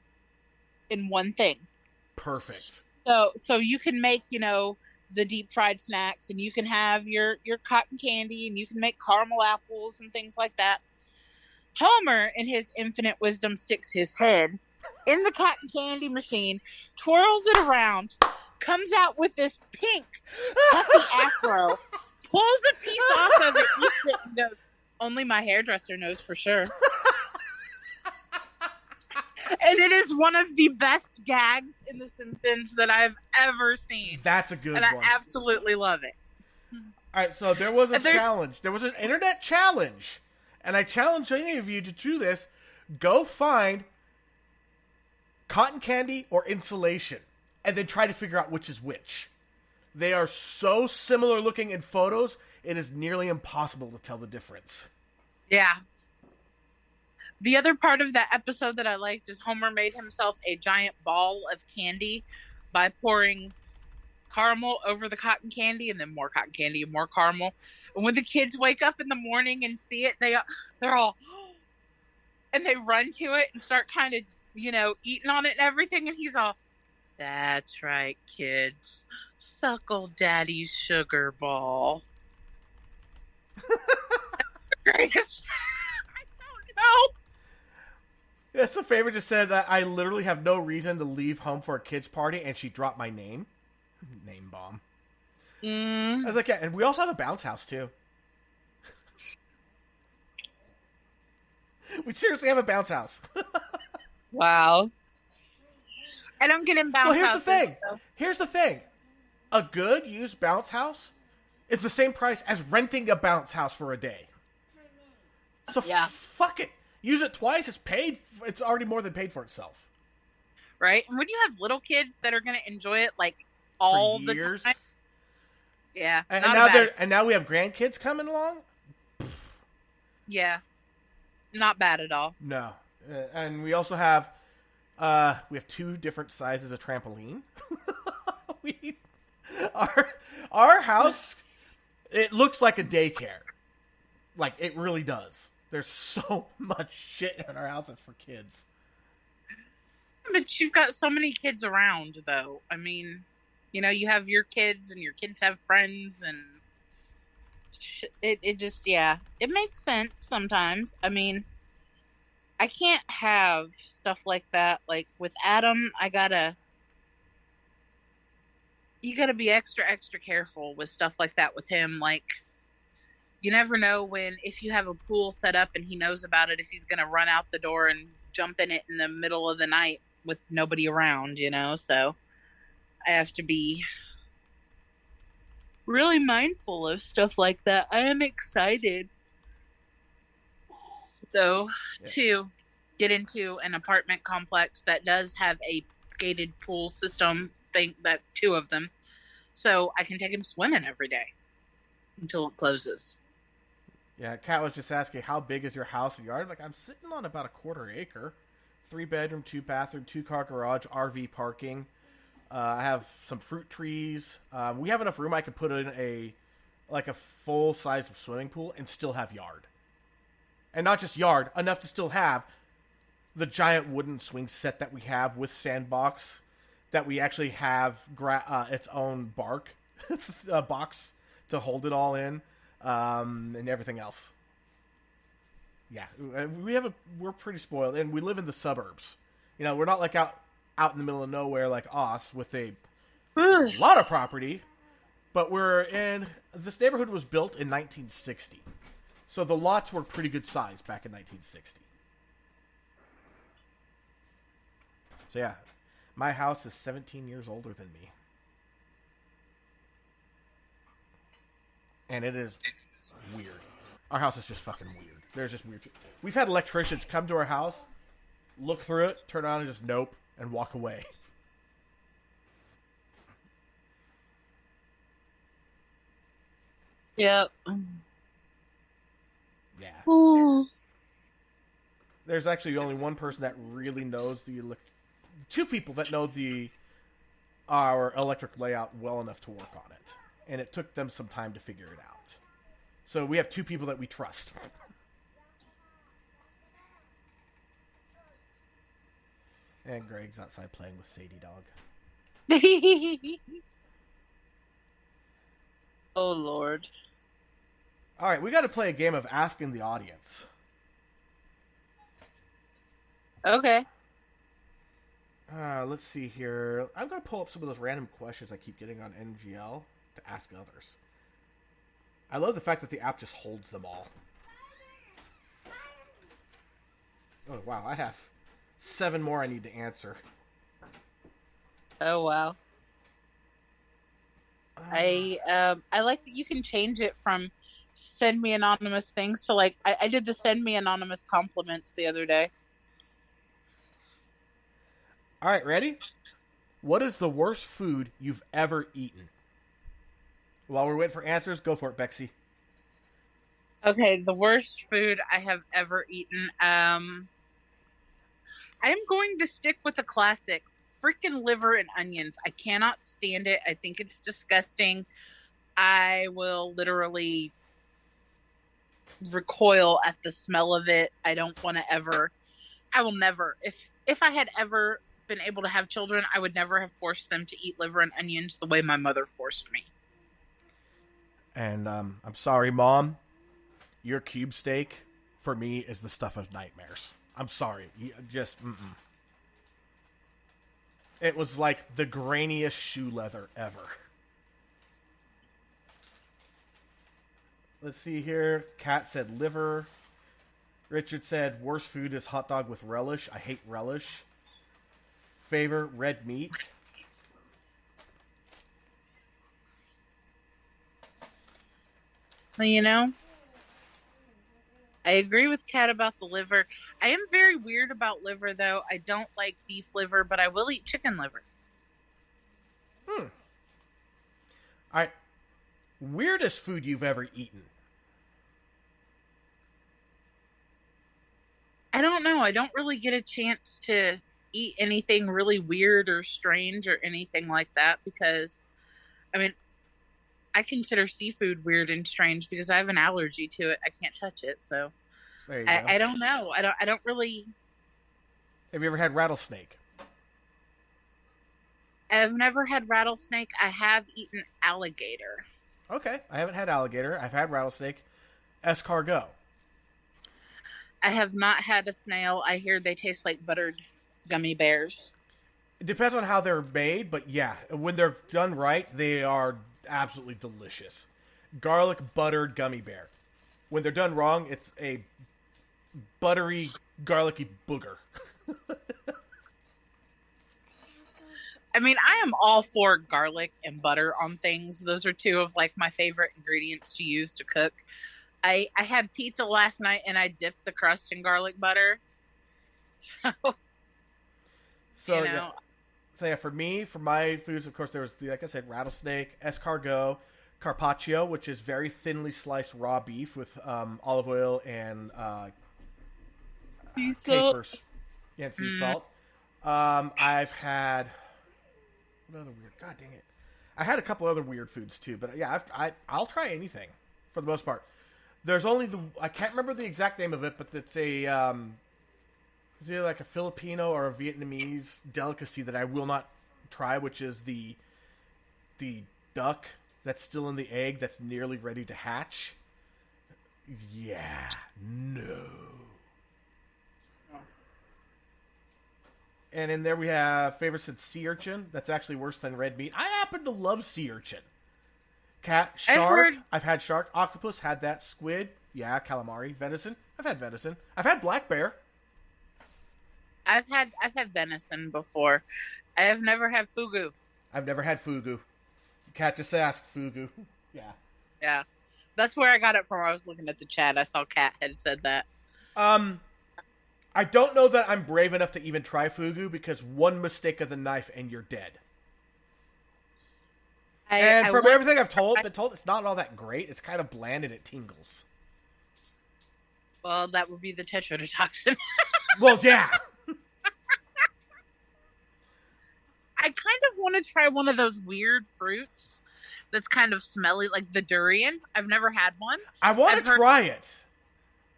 in one thing. Perfect. So you can make, you know, the deep fried snacks, and you can have your cotton candy, and you can make caramel apples and things like that. Homer, in his infinite wisdom, sticks his head in the cotton candy machine, twirls it around, comes out with this pink puffy afro, pulls a piece off of it, eats it, and goes, only my hairdresser knows for sure. And it is one of the best gags in The Simpsons that I've ever seen. That's a good one. And I absolutely love it. All right, so there was a challenge. There was an internet challenge. And I challenge any of you to do this. Go find cotton candy or insulation, and then try to figure out which is which. They are so similar looking in photos, it is nearly impossible to tell the difference. Yeah. The other part of that episode that I liked is Homer made himself a giant ball of candy by pouring caramel over the cotton candy, and then more cotton candy and more caramel. And when the kids wake up in the morning and see it, they're all, and they run to it and start kind of, you know, eating on it and everything. And he's all, that's right, kids. Suckle daddy's sugar ball. Greatest. I don't know. That's the favorite just said that I literally have no reason to leave home for a kid's party, and she dropped my name. Name bomb. I was like, yeah, and we also have a bounce house, too. We seriously have a bounce house. Wow. I don't get in bounce houses. Here's the thing. A good used bounce house is the same price as renting a bounce house for a day. So fuck it. Use it twice. It's paid. It's already more than paid for itself. Right? And when you have little kids that are going to enjoy it like all the time. Yeah. And now we have grandkids coming along. Yeah. Not bad at all. No. And we also have two different sizes of trampoline. Our house, it looks like a daycare. Like, it really does. There's so much shit in our houses for kids. But you've got so many kids around, though. I mean, you know, you have your kids, and your kids have friends, and it just, it makes sense sometimes. I mean, I can't have stuff like that. Like, with Adam, you gotta be extra careful with stuff like that with him. Like, you never know if you have a pool set up and he knows about it, if he's gonna run out the door and jump in it in the middle of the night with nobody around, you know? So I have to be really mindful of stuff like that. I am excited, though, to get into an apartment complex that does have a gated pool system. That 2 of them, so I can take him swimming every day until it closes. Yeah, Kat was just asking, how big is your house and yard? Like, I'm sitting on about a 1/4 acre, 3-bedroom, 2-bathroom, 2-car garage, RV parking. I have some fruit trees. We have enough room I could put in a full size swimming pool and still have yard, and not just yard, enough to still have the giant wooden swing set that we have with sandbox. That we actually have its own bark box to hold it all in, and everything else. Yeah, we're pretty spoiled, and we live in the suburbs. You know, we're not like out in the middle of nowhere like Oz with a lot of property, but this neighborhood was built in 1960, so the lots were pretty good size back in 1960. So yeah. My house is 17 years older than me. And it is weird. Our house is just fucking weird. There's just weird shit. We've had electricians come to our house, look through it, turn on and just nope, and walk away. Yep. Yeah. Ooh. There's actually only one person that really knows 2 people that know our electric layout well enough to work on it. And it took them some time to figure it out. So we have 2 people that we trust. And Greg's outside playing with Sadie Dog. Oh, Lord. All right, we got to play a game of asking the audience. Okay. Let's see here. I'm going to pull up some of those random questions I keep getting on NGL to ask others. I love the fact that the app just holds them all. Oh, wow. I have 7 more I need to answer. Oh, wow. I like that you can change it from send me anonymous things to like, I did the send me anonymous compliments the other day. All right, ready? What is the worst food you've ever eaten? While we're waiting for answers, go for it, Bexy. Okay, the worst food I have ever eaten. I am going to stick with the classic. Freaking liver and onions. I cannot stand it. I think it's disgusting. I will literally recoil at the smell of it. I don't want to ever. I will never. If I had ever been able to have children, I would never have forced them to eat liver and onions the way my mother forced me. And I'm sorry, Mom. Your cube steak, for me, is the stuff of nightmares. I'm sorry. Just, It was like the grainiest shoe leather ever. Let's see here. Kat said liver. Richard said, worst food is hot dog with relish. I hate relish. Favorite, red meat. Well, you know, I agree with Kat about the liver. I am very weird about liver, though. I don't like beef liver, but I will eat chicken liver. All right. Weirdest food you've ever eaten? I don't know. I don't really get a chance to eat anything really weird or strange or anything like that because, I mean, I consider seafood weird and strange because I have an allergy to it. I can't touch it, so There you go. I don't know. I don't really. Have you ever had rattlesnake? I've never had rattlesnake. I have eaten alligator. Okay, I haven't had alligator. I've had rattlesnake. Escargot. I have not had a snail. I hear they taste like buttered gummy bears. It depends on how they're made, but yeah, when they're done right, they are absolutely delicious. Garlic buttered gummy bear. When they're done wrong, it's a buttery, garlicky booger. I mean, I am all for garlic and butter on things. Those are two of like my favorite ingredients to use to cook. I had pizza last night and I dipped the crust in garlic butter. So yeah, for me, for my foods, of course, there was, like I said, rattlesnake, escargot, carpaccio, which is very thinly sliced raw beef with olive oil and capers. Yeah, and sea salt. I've had... What other weird... God dang it. I had a couple other weird foods, too. But yeah, I'll try anything, for the most part. There's only the... I can't remember the exact name of it, but it's a... it's either like a Filipino or a Vietnamese delicacy that I will not try, which is the duck that's still in the egg that's nearly ready to hatch. Yeah. No. And in there we have favorite said sea urchin. That's actually worse than red meat. I happen to love sea urchin. Cat, shark. I've had shark. Octopus, had that. Squid. Yeah, calamari. Venison. I've had venison. I've had black bear. I've had venison before. I have never had fugu. I've never had fugu. Cat just asked fugu. Yeah. Yeah. That's where I got it from. I was looking at the chat. I saw Kat had said that. I don't know that I'm brave enough to even try fugu because one mistake of the knife and you're dead. From everything I've been told it's not all that great. It's kind of bland and it tingles. Well, that would be the tetrodotoxin. Well, yeah. I kind of want to try one of those weird fruits that's kind of smelly, like the durian. I've never had one. I want to try it.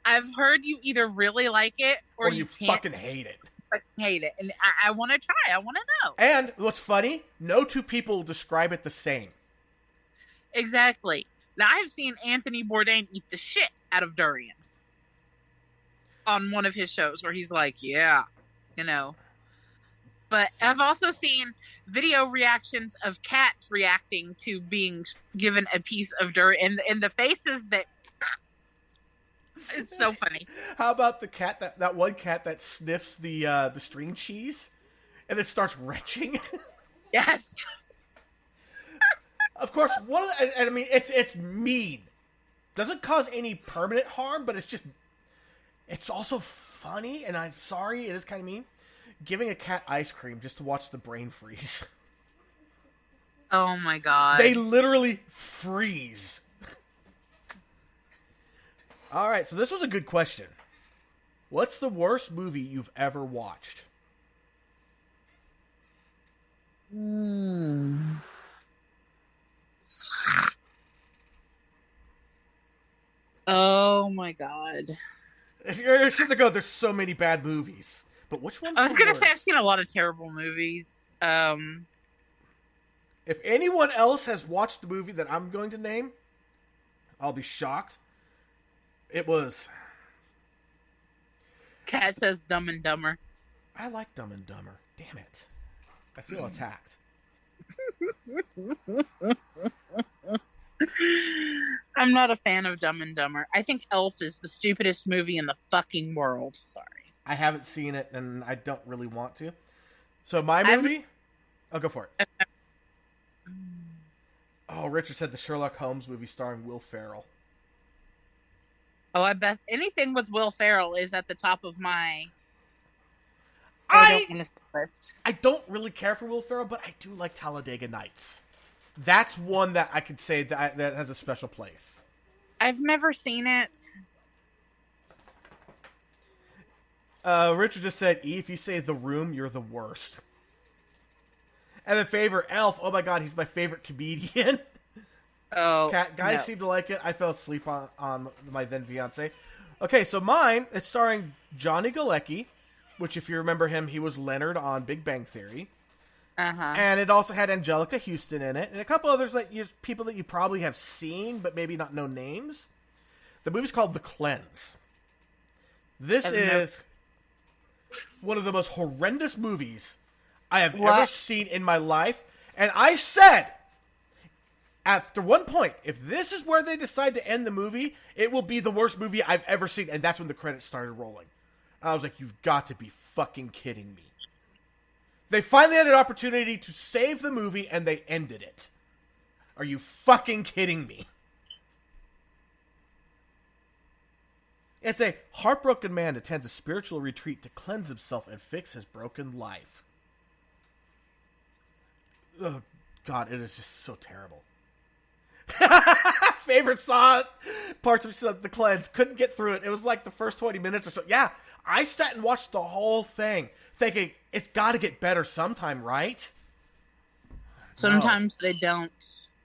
I've heard you either really like it or you fucking hate it. Hate it. And I want to try. I want to know. And what's funny, no two people describe it the same. Exactly. Now, I've seen Anthony Bourdain eat the shit out of durian on one of his shows where he's like, yeah, you know. But I've also seen video reactions of cats reacting to being given a piece of durian and the faces that... It's so funny. How about the cat, that one cat that sniffs the string cheese and then starts retching? Yes. Of course, I mean, it's mean. Doesn't cause any permanent harm, but it's also funny, and I'm sorry, it is kind of mean. Giving a cat ice cream just to watch the brain freeze. Oh my god. They literally freeze. Alright, so this was a good question. What's the worst movie you've ever watched? Oh my god. You're sitting there go, there's so many bad movies. But which one's I was the gonna worst? say I've seen a lot of terrible movies. If anyone else has watched the movie that I'm going to name, I'll be shocked. It was... Cat says Dumb and Dumber. I like Dumb and Dumber. Damn it. I feel attacked. I'm not a fan of Dumb and Dumber. I think Elf is the stupidest movie in the fucking world. Sorry. I haven't seen it, and I don't really want to. So my movie? I'll go for it. Oh, Richard said the Sherlock Holmes movie starring Will Ferrell. Oh, I bet anything with Will Ferrell is at the top of my... I list. I don't really care for Will Ferrell, but I do like Talladega Nights. That's one that I could say that has a special place. I've never seen it. Richard just said, E, if you say The Room, you're the worst. And then favorite Elf. Oh my god, he's my favorite comedian. Oh, guys seem to like it. I fell asleep on my then fiance. Okay, so mine is starring Johnny Galecki, which if you remember him, he was Leonard on Big Bang Theory. Uh-huh. And it also had Angelica Houston in it, and a couple others people that you probably have seen, but maybe not know names. The movie's called The Cleanse. This is one of the most horrendous movies I have ever seen in my life. And I said, after one point, if this is where they decide to end the movie, it will be the worst movie I've ever seen. And that's when the credits started rolling. I was like, you've got to be fucking kidding me. They finally had an opportunity to save the movie, and they ended it. Are you fucking kidding me? It's a heartbroken man attends a spiritual retreat to cleanse himself and fix his broken life. Oh, God, it is just so terrible. Favorite saw parts of The Cleanse. Couldn't get through it. It was like the first 20 minutes or so. Yeah, I sat and watched the whole thing, thinking, it's got to get better sometime, right? Sometimes they don't.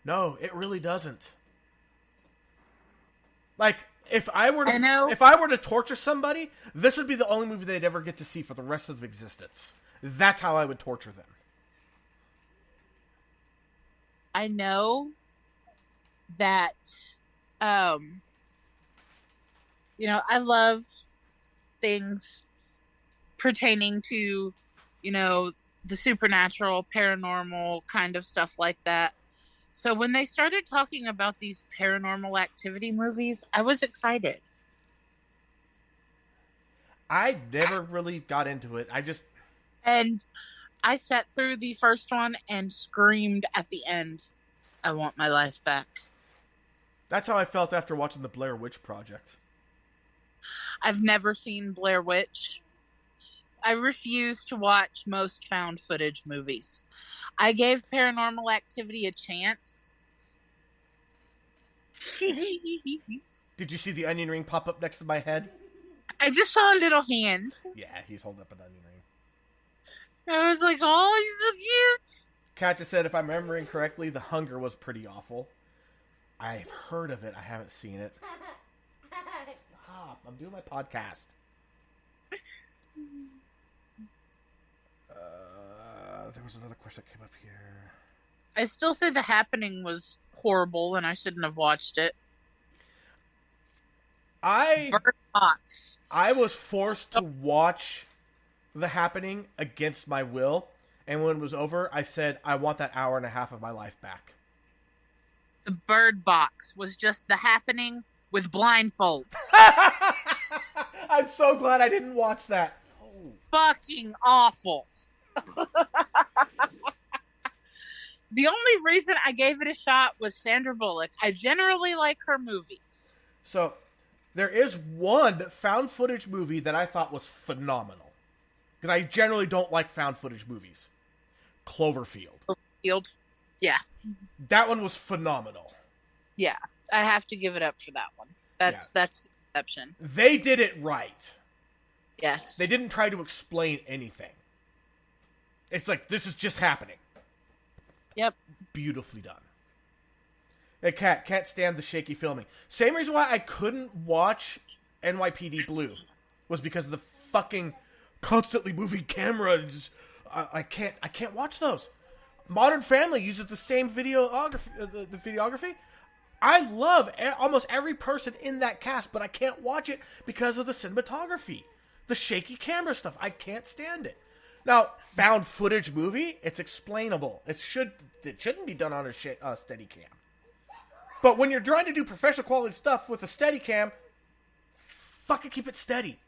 No, it really doesn't. Like, if I were to torture somebody, this would be the only movie they'd ever get to see for the rest of existence. That's how I would torture them. I know that, I love things pertaining to, the supernatural, paranormal kind of stuff like that. So when they started talking about these Paranormal Activity movies, I was excited. I never really got into it. And I sat through the first one and screamed at the end, I want my life back. That's how I felt after watching the Blair Witch Project. I've never seen Blair Witch. I refuse to watch most found footage movies. I gave Paranormal Activity a chance. Did you see the onion ring pop up next to my head? I just saw a little hand. Yeah, he's holding up an onion ring. I was like, oh, he's so cute. Kat just said, if I'm remembering correctly, The Hunger was pretty awful. I've heard of it. I haven't seen it. Stop. I'm doing my podcast. There was another question that came up here. I still say The Happening was horrible and I shouldn't have watched it. Bird Box. I was forced to watch The Happening against my will, and when it was over, I said, I want that hour and a half of my life back. The Bird Box was just The Happening with blindfolds. I'm so glad I didn't watch that. Oh. Fucking awful. The only reason I gave it a shot was Sandra Bullock. I generally like her movies. So, there is one found footage movie that I thought was phenomenal. Because I generally don't like found footage movies. Cloverfield. Cloverfield? Yeah. That one was phenomenal. Yeah. I have to give it up for that one. That's the exception. They did it right. Yes. They didn't try to explain anything. It's like, this is just happening. Yep. Beautifully done. Hey, Kat, can't stand the shaky filming. Same reason why I couldn't watch NYPD Blue was because of the fucking constantly moving camera. I can't watch those. Modern Family uses the same videography. The videography. I love almost every person in that cast, but I can't watch it because of the cinematography, the shaky camera stuff. I can't stand it. Now, found footage movie, it's explainable. It shouldn't be done on a steady cam. But when you're trying to do professional quality stuff with a Steadicam, fucking keep it steady.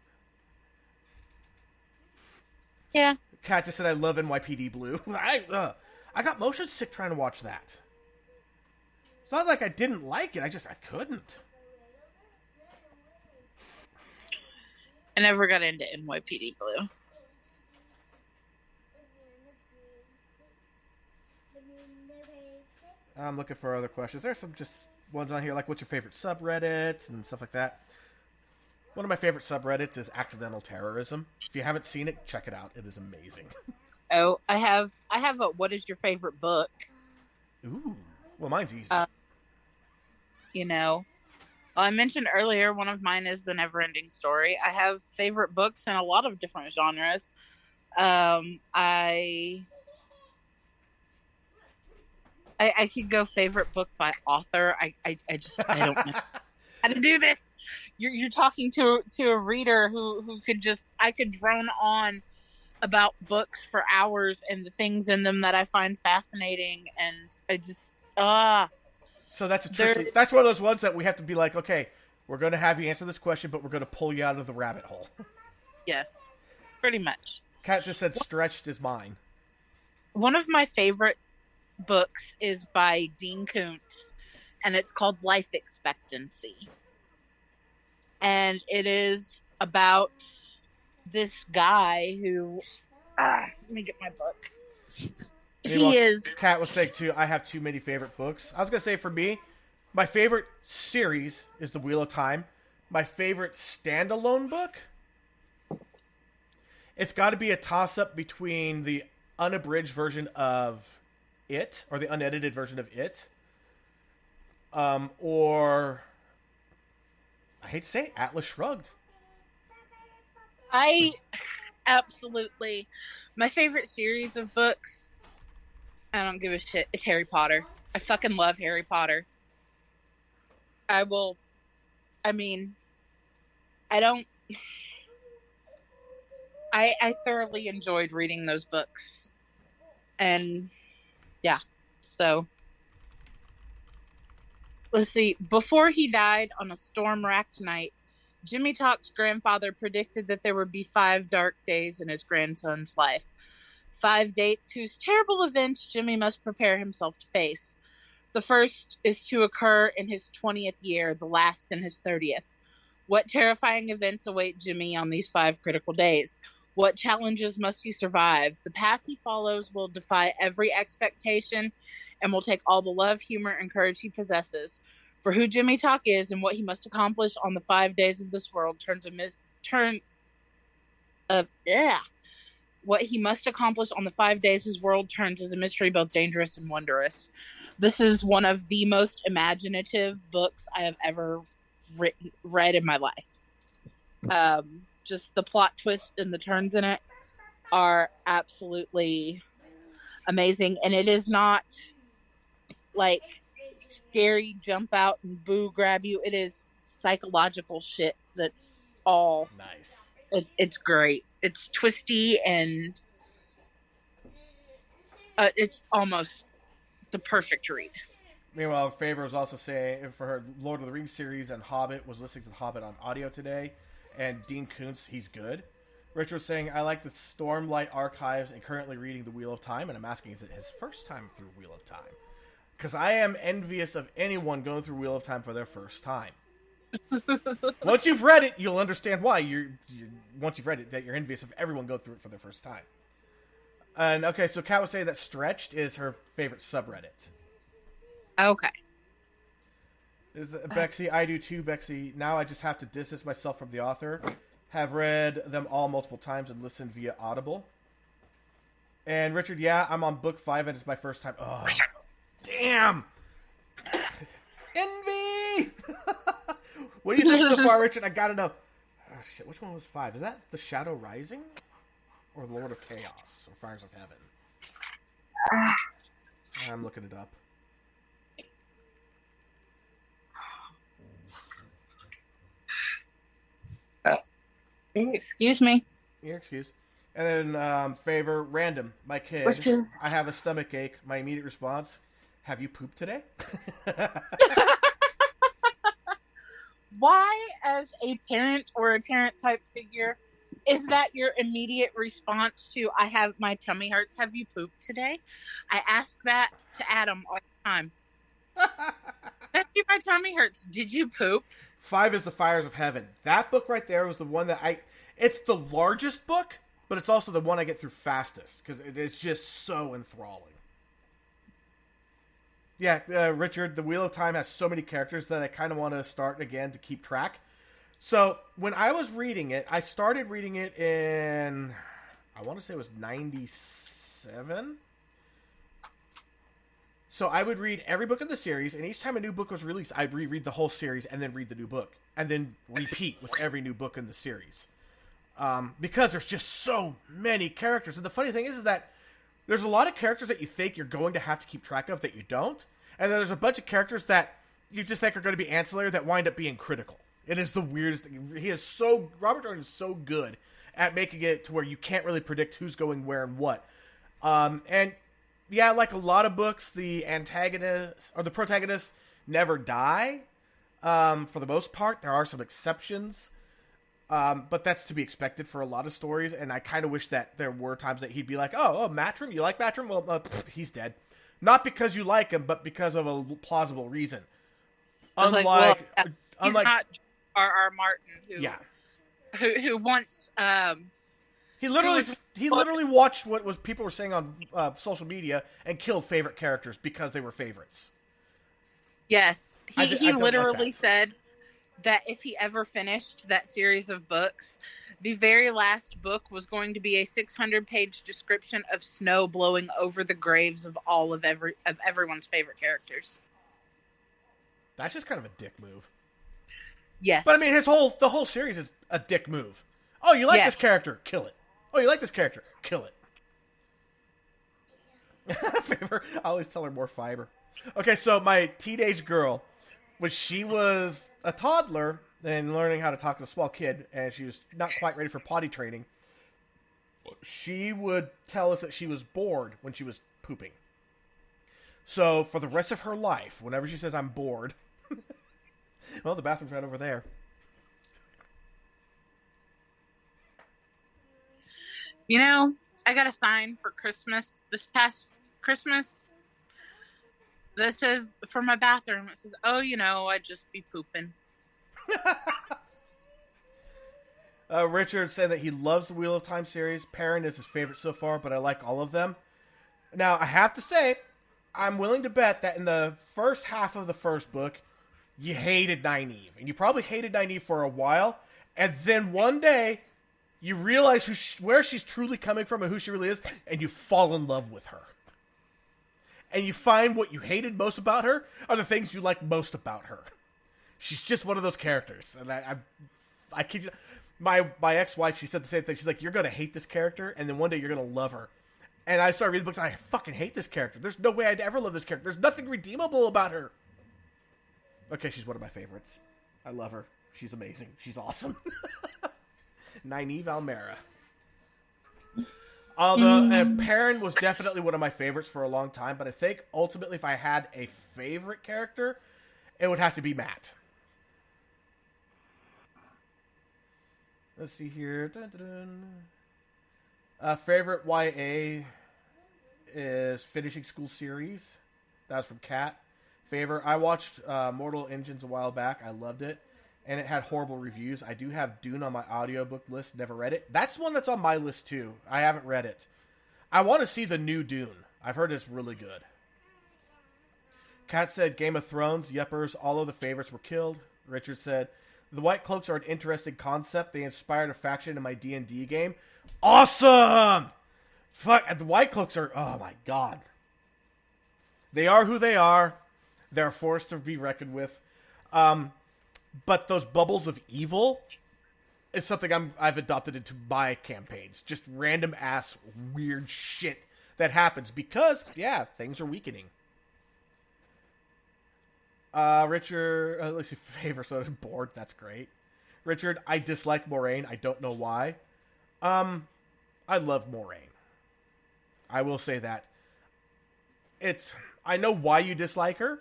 Yeah. Kat just said, I love NYPD Blue. I got motion sick trying to watch that. It's not like I didn't like it. I couldn't. I never got into NYPD Blue. I'm looking for other questions. There's some just ones on here, like what's your favorite subreddit and stuff like that. One of my favorite subreddits is Accidental Terrorism. If you haven't seen it, check it out. It is amazing. Oh, I have a what is your favorite book? Ooh. Well, mine's easy. You know, I mentioned earlier one of mine is The Neverending Story. I have favorite books in a lot of different genres. I could go favorite book by author. I don't know how to do this. You're talking to a reader who I could drone on about books for hours and the things in them that I find fascinating, and I just So that's that's one of those ones that we have to be like, okay, we're going to have you answer this question, but we're going to pull you out of the rabbit hole. Yes, pretty much. Kat just said Stretched is mine. One of my favorite books is by Dean Koontz, and it's called Life Expectancy. And it is about this guy who... let me get my book. Kat was saying, too, I have too many favorite books. I was going to say, for me, my favorite series is The Wheel of Time. My favorite standalone book... It's got to be a toss-up between the unabridged version of It, or the unedited version of It, or, I hate to say it, Atlas Shrugged. Absolutely. My favorite series of books, I don't give a shit, it's Harry Potter. I fucking love Harry Potter. I thoroughly enjoyed reading those books. And yeah, so let's see. Before he died on a storm-racked night, Jimmy Talk's grandfather predicted that there would be 5 dark days in his grandson's life. 5 dates whose terrible events Jimmy must prepare himself to face. The first is to occur in his 20th year, the last in his 30th. What terrifying events await Jimmy on these 5 critical days? What challenges must he survive? The path he follows will defy every expectation and will take all the love, humor, and courage he possesses. For who Jimmy Talk is and what he must accomplish on the 5 days of this world What he must accomplish on the 5 days his world turns is a mystery both dangerous and wondrous. This is one of the most imaginative books I have ever read in my life. Just the plot twist and the turns in it are absolutely amazing. And it is not like scary jump out and boo grab you. It is psychological shit that's all nice. It's great. It's twisty and it's almost the perfect read. Meanwhile, Favor was also saying for her Lord of the Rings series and Hobbit, was listening to The Hobbit on audio today. And Dean Koontz, he's good. Richard was saying, I like the Stormlight Archives and currently reading The Wheel of Time. And I'm asking, is it his first time through Wheel of Time? Because I am envious of anyone going through Wheel of Time for their first time. Once you've read it, you'll understand why. Once you've read it, that you're envious of everyone going through it for their first time. And okay, so Kat was saying that Stretched is her favorite subreddit. Okay. Bexy, I do too, Bexy. Now I just have to distance myself from the author. Have read them all multiple times and listened via Audible. And Richard, yeah, I'm on book 5 and it's my first time. Oh, damn! Envy! What do you think so far, Richard? I gotta know. Oh, shit, which one was 5? Is that The Shadow Rising? Or The Lord of Chaos? Or Fires of Heaven? I'm looking it up. Excuse me. Your excuse. And then, Favor, random. My kid, I have a stomach ache. My immediate response, have you pooped today? Why, as a parent or a parent type figure, is that your immediate response to "I have my tummy hurts"? Have you pooped today? I ask that to Adam all the time. Becky, my tummy hurts. Did you poop? 5 is The Fires of Heaven. That book right there was the one that it's the largest book, but it's also the one I get through fastest because it's just so enthralling. Yeah, Richard, the Wheel of Time has so many characters that I kind of want to start again to keep track. So when I was reading it, I started reading it in, I want to say it was 97. So I would read every book in the series, and each time a new book was released, I'd reread the whole series and then read the new book. And then repeat with every new book in the series. Because there's just so many characters. And the funny thing is that there's a lot of characters that you think you're going to have to keep track of that you don't. And then there's a bunch of characters that you just think are going to be ancillary that wind up being critical. It is the weirdest thing. Robert Jordan is so good at making it to where you can't really predict who's going where and what. And yeah, like a lot of books, the antagonists or the protagonists never die. For the most part, there are some exceptions. But that's to be expected for a lot of stories, and I kind of wish that there were times that he'd be like, oh, Matrim? You like Matrim? Well, he's dead. Not because you like him, but because of a plausible reason. Unlike not R.R. Martin, who once he literally watched what people were saying on social media and killed favorite characters because they were favorites. Yes, he literally like said that if he ever finished that series of books, the very last book was going to be a 600-page description of snow blowing over the graves of all of everyone's favorite characters. That's just kind of a dick move. Yes. But I mean, the whole series is a dick move. Oh, you like this character? Kill it. Oh, you like this character? Kill it. Favor. I always tell her more fiber. Okay, so my teenage girl, when she was a toddler and learning how to talk to a small kid, and she was not quite ready for potty training, she would tell us that she was bored when she was pooping. So for the rest of her life, whenever she says, I'm bored, well, the bathroom's right over there. You know, I got a sign for Christmas this past Christmas. This is for my bathroom. It says, oh, I'd just be pooping. Richard said that he loves the Wheel of Time series. Perrin is his favorite so far, but I like all of them. Now, I have to say, I'm willing to bet that in the first half of the first book, you hated Nynaeve. And you probably hated Nynaeve for a while. And then one day, you realize where she's truly coming from and who she really is, and you fall in love with her. And you find what you hated most about her are the things you like most about her. She's just one of those characters. And I kid you, my ex-wife, she said the same thing. She's like, you're going to hate this character, and then one day you're going to love her. And I started reading books, and I fucking hate this character. There's no way I'd ever love this character. There's nothing redeemable about her. Okay, she's one of my favorites. I love her. She's amazing. She's awesome. Nynaeve Almera. And Perrin was definitely one of my favorites for a long time, but I think ultimately if I had a favorite character, it would have to be Matt. Let's see here. Dun, dun, dun. Favorite YA is Finishing School series. That was from Kat. I watched Mortal Engines a while back. I loved it. And it had horrible reviews. I do have Dune on my audiobook list. Never read it. That's one that's on my list, too. I haven't read it. I want to see the new Dune. I've heard it's really good. Kat said Game of Thrones. Yuppers. All of the favorites were killed. Richard said, the White Cloaks are an interesting concept. They inspired a faction in my D&D game. Awesome! Fuck. The White Cloaks are... Oh, my God. They are who they are. They're a force to be reckoned with. But those bubbles of evil is something I've adopted into my campaigns. Just random ass weird shit that happens because, yeah, things are weakening. Richard, let's see, favor so bored. That's great. Richard, I dislike Moraine. I don't know why. I love Moraine. I will say that. I know why you dislike her.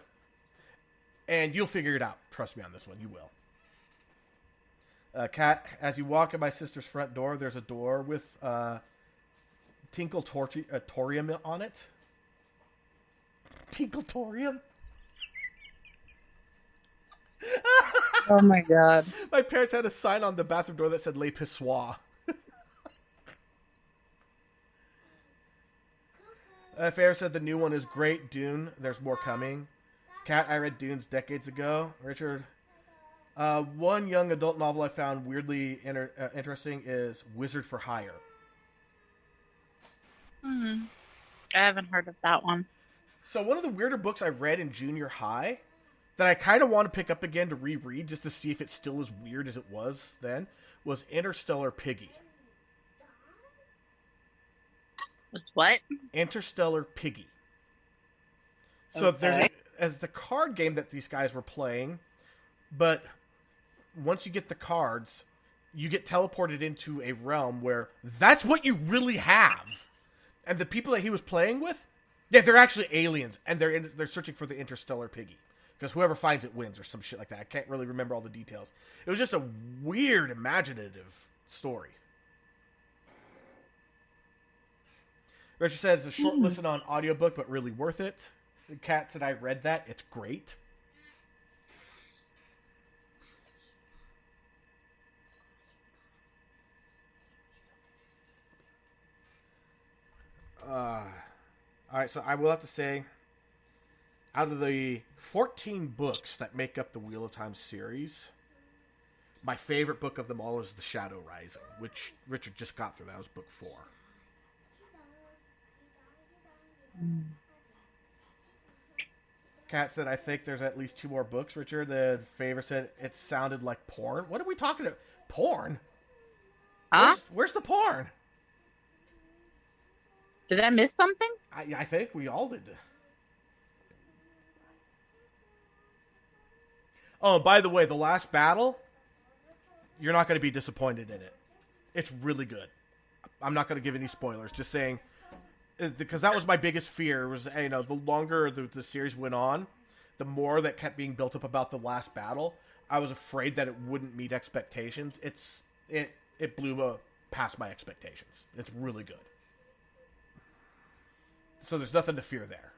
And you'll figure it out. Trust me on this one. You will. Kat, as you walk in my sister's front door, there's a door with Tinkletorium on it. Tinkletorium? Oh my god. My parents had a sign on the bathroom door that said Le Pissoir. Fair said the new one is great. Dune, there's more coming. Kat, I read Dunes decades ago. Richard, one young adult novel I found weirdly interesting is Wizard for Hire. I haven't heard of that one. So one of the weirder books I read in junior high that I kind of want to pick up again to reread just to see if it's still as weird as it was then was Interstellar Piggy. Was what? Interstellar Piggy. So there's as the card game that these guys were playing, but once you get the cards, you get teleported into a realm where that's what you really have. And the people that he was playing with, yeah, they're actually aliens, and they're searching for the Interstellar Piggy. Because whoever finds it wins, or some shit like that. I can't really remember all the details. It was just a weird, imaginative story. Richard said it's a short listen on audiobook, but really worth it. Kat said I read that. It's great. Alright, so I will have to say, out of the 14 books that make up the Wheel of Time series, my favorite book of them all is The Shadow Rising, which Richard just got through. That was book 4. Kat said, I think there's at least 2 more books. Richard, the favor, said it sounded like porn. What are we talking about? Porn? Huh? Where's the porn? Did I miss something? I think we all did. Oh, by the way, the last battle, you're not going to be disappointed in it. It's really good. I'm not going to give any spoilers. Just saying, because that was my biggest fear. Was the longer the series went on, the more that kept being built up about the last battle. I was afraid that it wouldn't meet expectations. It blew past my expectations. It's really good. So there's nothing to fear there.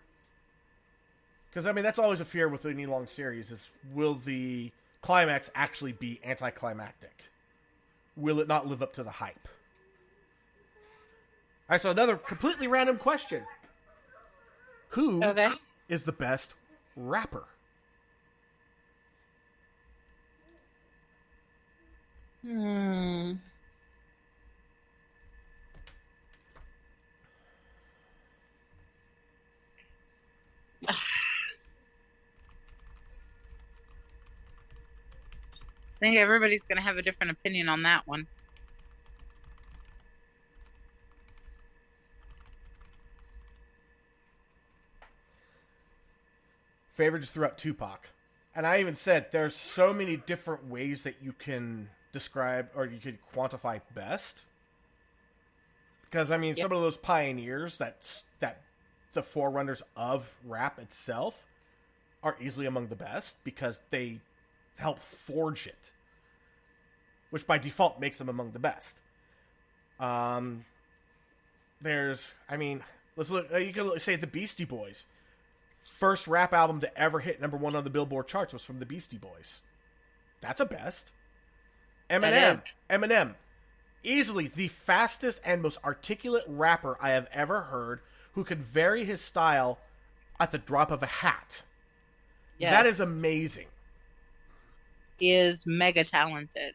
Because, that's always a fear with any long series is, will the climax actually be anticlimactic? Will it not live up to the hype? All right, so another completely random question. Who is the best rapper? I think everybody's going to have a different opinion on that one. Favor just threw out Tupac. And I even said there's so many different ways that you can describe or you could quantify best. Because, some of those pioneers that the forerunners of rap itself are easily among the best because they help forge it, which by default makes them among the best. Let's look. You can say the Beastie Boys. First rap album to ever hit number 1 on the Billboard charts was from the Beastie Boys. That's a best. Eminem, easily the fastest and most articulate rapper I have ever heard, who can vary his style at the drop of a hat. Yes. That is amazing. He is mega talented.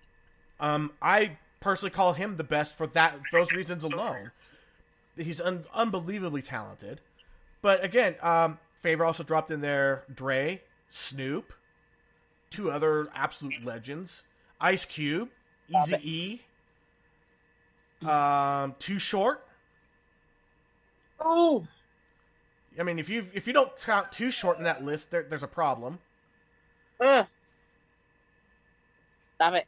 I personally call him the best for those reasons alone. He's unbelievably talented. But again, Favor also dropped in there Dre, Snoop, 2 other absolute legends, Ice Cube, Eazy-E, Too Short. Oh, if you don't count Too Short in that list, there's a problem. Stop it.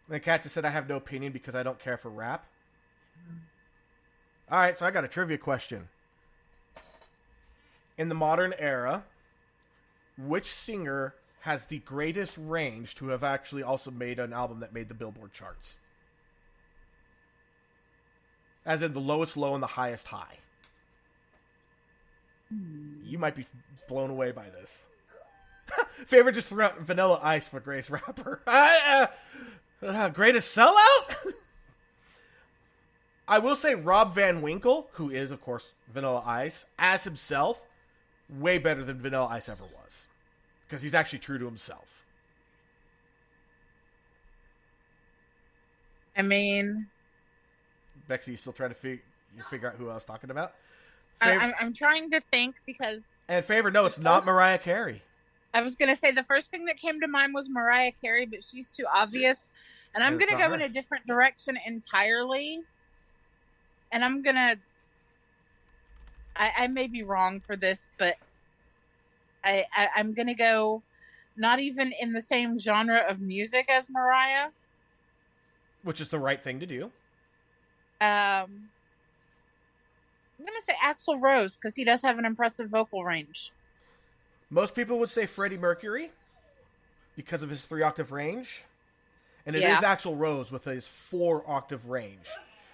And the cat just said I have no opinion because I don't care for rap. All right, so I got a trivia question. In the modern era, which singer has the greatest range to have actually also made an album that made the Billboard charts? As in the lowest low and the highest high. You might be blown away by this. Favorite just threw out Vanilla Ice for greatest rapper. Greatest sellout? I will say Rob Van Winkle, who is, of course, Vanilla Ice, as himself, way better than Vanilla Ice ever was. Because he's actually true to himself. I mean... Bexy, you still trying to figure out who I was talking about? I'm trying to think because... And favor, no, it's not Mariah Carey. I was going to say the first thing that came to mind was Mariah Carey, but she's too obvious. And I'm going to go in a different direction entirely. And I'm going to... I may be wrong for this, but I'm going to go not even in the same genre of music as Mariah. Which is the right thing to do. I'm going to say Axl Rose, because he does have an impressive vocal range. Most people would say Freddie Mercury, because of his 3-octave range. And it is Axl Rose with his 4-octave range.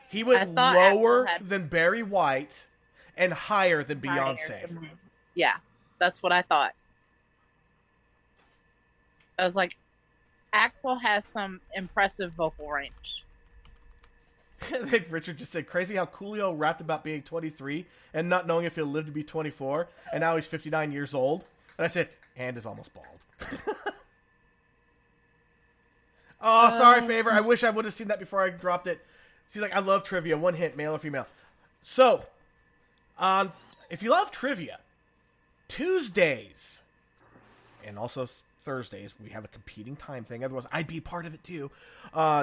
He went lower than Barry White and higher than Beyonce. Yeah, that's what I thought. I was like, Axl has some impressive vocal range. I think Richard just said, crazy how Coolio rapped about being 23 and not knowing if he'll live to be 24, and now he's 59 years old. And I said, and is almost bald. Oh, sorry, Favor. I wish I would have seen that before I dropped it. She's like, I love trivia. One hint, male or female. So, if you love trivia, Tuesdays and also Thursdays, we have a competing time thing. Otherwise, I'd be part of it too.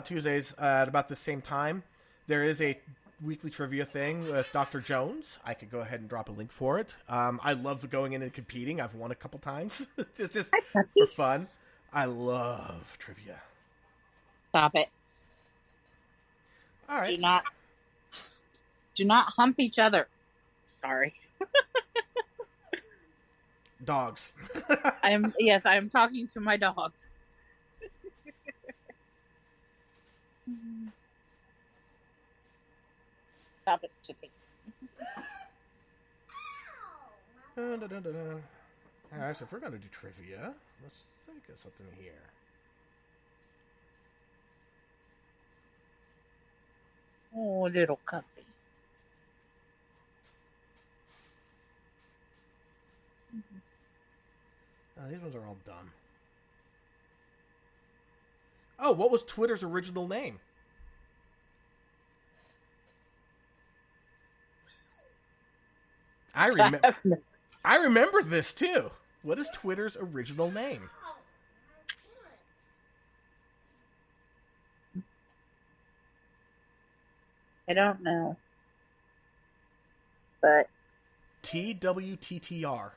Tuesdays at about the same time, there is a weekly trivia thing with Dr. Jones. I could go ahead and drop a link for it. I love going in and competing. I've won a couple times. It's just for fun. I love trivia. Stop it. All right. Do not hump each other. Sorry. Dogs. I am talking to my dogs. Stop it, Chippy. Alright, so if we're gonna do trivia, let's think of something here. Oh, little puppy. These ones are all done. Oh, what was Twitter's original name? I remember this too. What is Twitter's original name? I don't know. But TWTTR.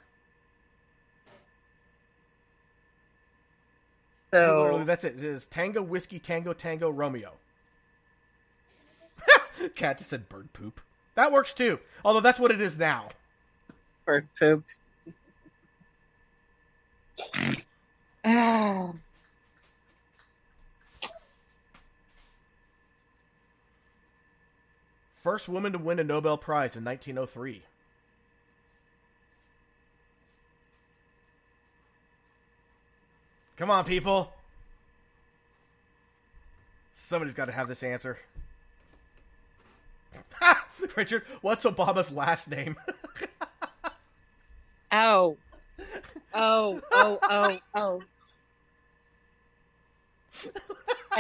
So literally, that's it. It is Tango Whiskey Tango Tango Romeo. Cat just said bird poop. That works too. Although that's what it is now. bird poop. Oh. First woman to win a Nobel Prize in 1903. Come on, people. Somebody's got to have this answer. Richard, what's Obama's last name? Oh. I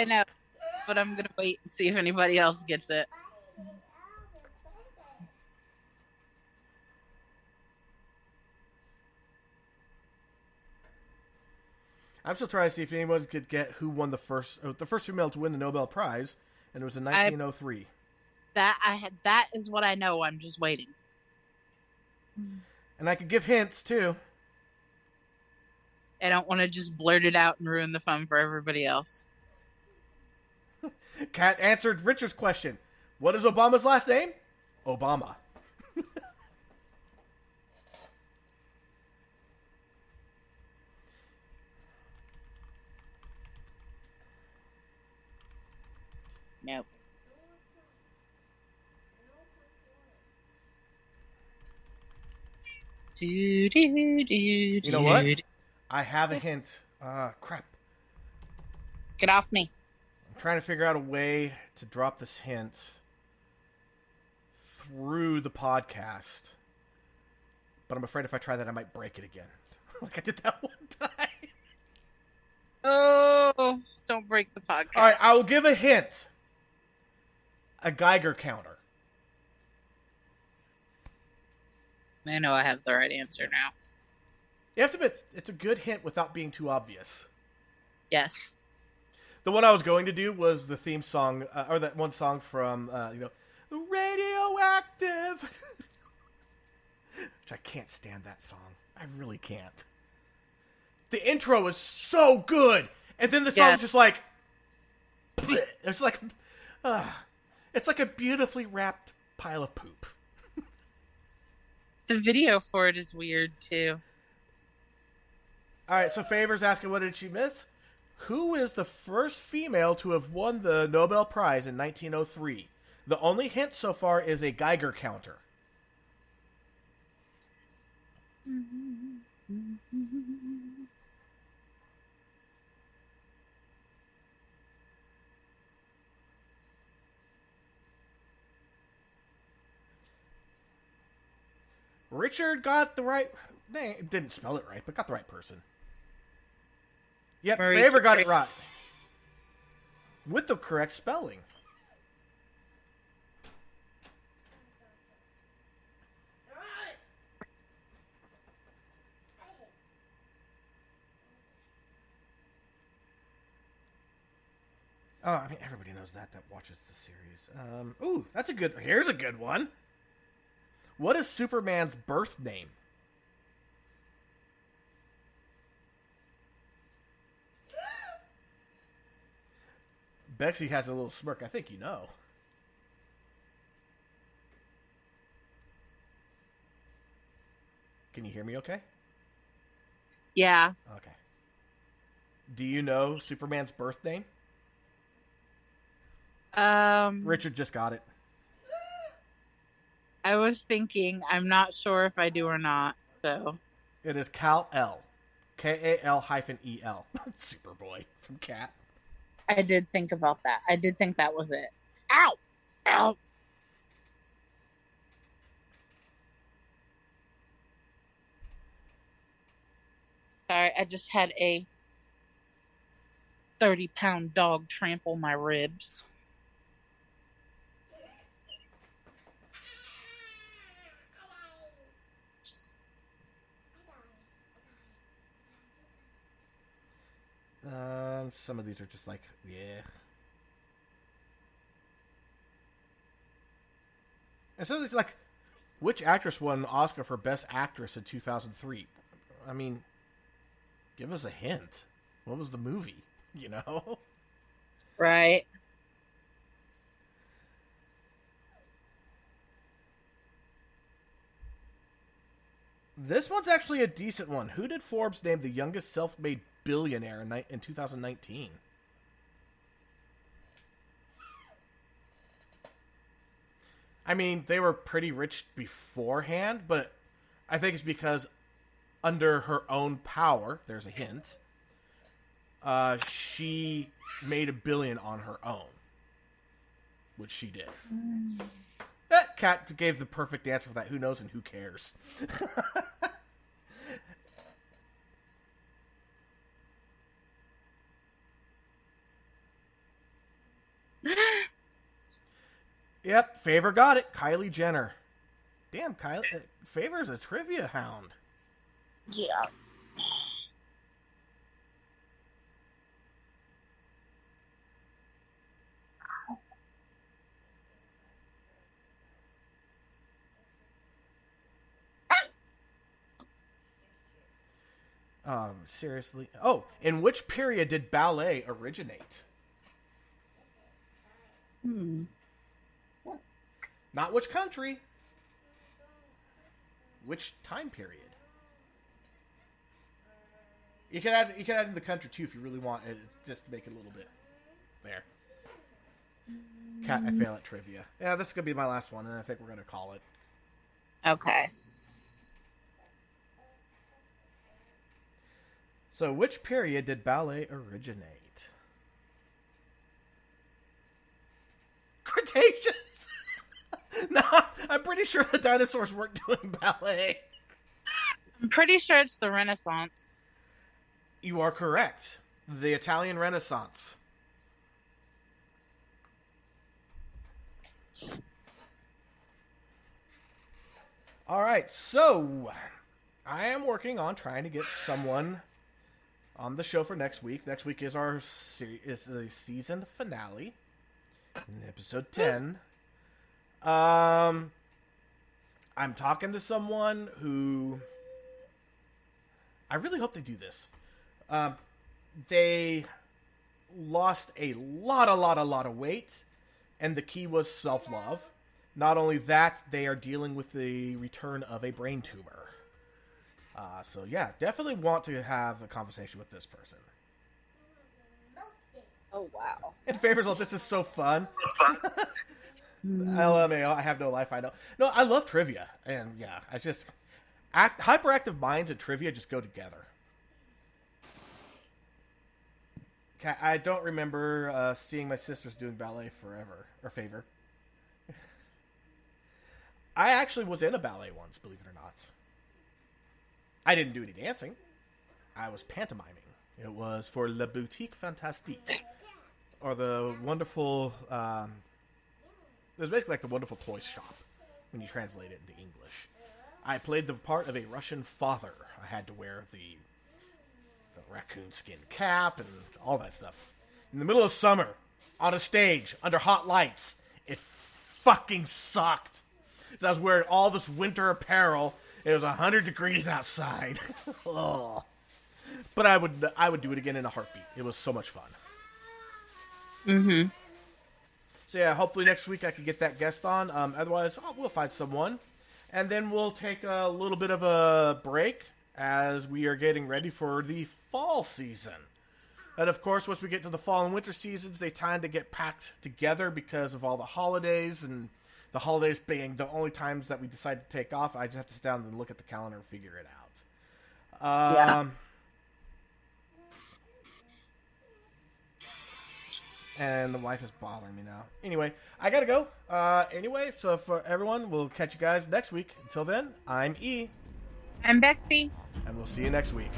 know, but I'm going to wait and see if anybody else gets it. I'm still trying to see if anyone could get who won the first female to win the Nobel Prize, and it was in 1903. That is what I know. I'm just waiting. And I could give hints too. I don't want to just blurt it out and ruin the fun for everybody else. Kat answered Richard's question. What is Obama's last name? Obama. Nope. You know what? I have a hint. Crap. Get off me. I'm trying to figure out a way to drop this hint through the podcast. But I'm afraid if I try that, I might break it again. Like I did that one time. Oh, don't break the podcast. All right, I will give a hint. A Geiger counter. I know I have the right answer now. You have to admit, it's a good hint without being too obvious. Yes. The one I was going to do was the theme song, or that one song from, Radioactive. Which I can't stand that song. I really can't. The intro is so good, and then the song's just like, it's like a beautifully wrapped pile of poop. The video for it is weird too. All right, so Favor's asking, what did she miss? Who is the first female to have won the Nobel Prize in 1903? The only hint so far is a Geiger counter. Richard got the right... didn't spell it right, but got the right person. Yep, Favor got it right. With the correct spelling. Oh, I mean, everybody knows that watches the series. Ooh, that's a good... Here's a good one. What is Superman's birth name? Bexy has a little smirk. I think you know. Can you hear me okay? Yeah. Okay. Do you know Superman's birth name? Richard just got it. I was thinking, I'm not sure if I do or not, so. It is Kal-El. Kal-El. Superboy from Cat. I did think about that. I did think that was it. Ow! Ow! Sorry, I just had a 30-pound dog trample my ribs. Some of these are just like, yeah. And some of these like, which actress won an Oscar for Best Actress in 2003? I mean, give us a hint. What was the movie? You know? Right. This one's actually a decent one. Who did Forbes name the youngest self-made billionaire in 2019? I mean, they were pretty rich beforehand, but I think it's because under her own power, there's a hint, she made $1 billion on her own, which she did. That Cat gave the perfect answer for that. Who knows and who cares? Yep, Favor got it. Kylie Jenner. Damn, Kylie. Favor's a trivia hound. Yeah. Seriously? Oh, in which period did ballet originate? Not which country. Which time period? You can add in the country too if you really want it, just to make it a little bit there. Cat, I fail at trivia. Yeah, this is going to be my last one, and I think we're going to call it. Okay. So, which period did ballet originate? Cretaceous! No, I'm pretty sure the dinosaurs weren't doing ballet. I'm pretty sure it's the Renaissance. You are correct. The Italian Renaissance. All right, so I am working on trying to get someone on the show for next week. Next week is the season finale, episode 10. I'm talking to someone who I really hope they do this. They lost a lot of weight, and the key was self-love. Not only that, they are dealing with the return of a brain tumor. So yeah, definitely want to have a conversation with this person. Oh, wow. And favors, this is so fun. LMAO, I have no life, I know. No, I love trivia. And yeah, I just... hyperactive minds and trivia just go together. I don't remember seeing my sisters doing ballet favor. I actually was in a ballet once, believe it or not. I didn't do any dancing. I was pantomiming. It was for La Boutique Fantastique. Or the wonderful... it was basically like the wonderful toy shop when you translate it into English. I played the part of a Russian father. I had to wear the raccoon skin cap and all that stuff. In the middle of summer, on a stage, under hot lights. It fucking sucked. So I was wearing all this winter apparel. It was 100 degrees outside. Oh. But I would do it again in a heartbeat. It was so much fun. Mm-hmm. So yeah, hopefully next week I can get that guest on. Otherwise, we'll find someone. And then we'll take a little bit of a break as we are getting ready for the fall season. And of course, once we get to the fall and winter seasons, they tend to get packed together because of all the holidays, and the holidays being the only times that we decide to take off. I just have to sit down and look at the calendar and figure it out. Yeah. And the wife is bothering me now. Anyway, I gotta go. Anyway, so for everyone, we'll catch you guys next week. Until then, I'm E. I'm Betsy. And we'll see you next week.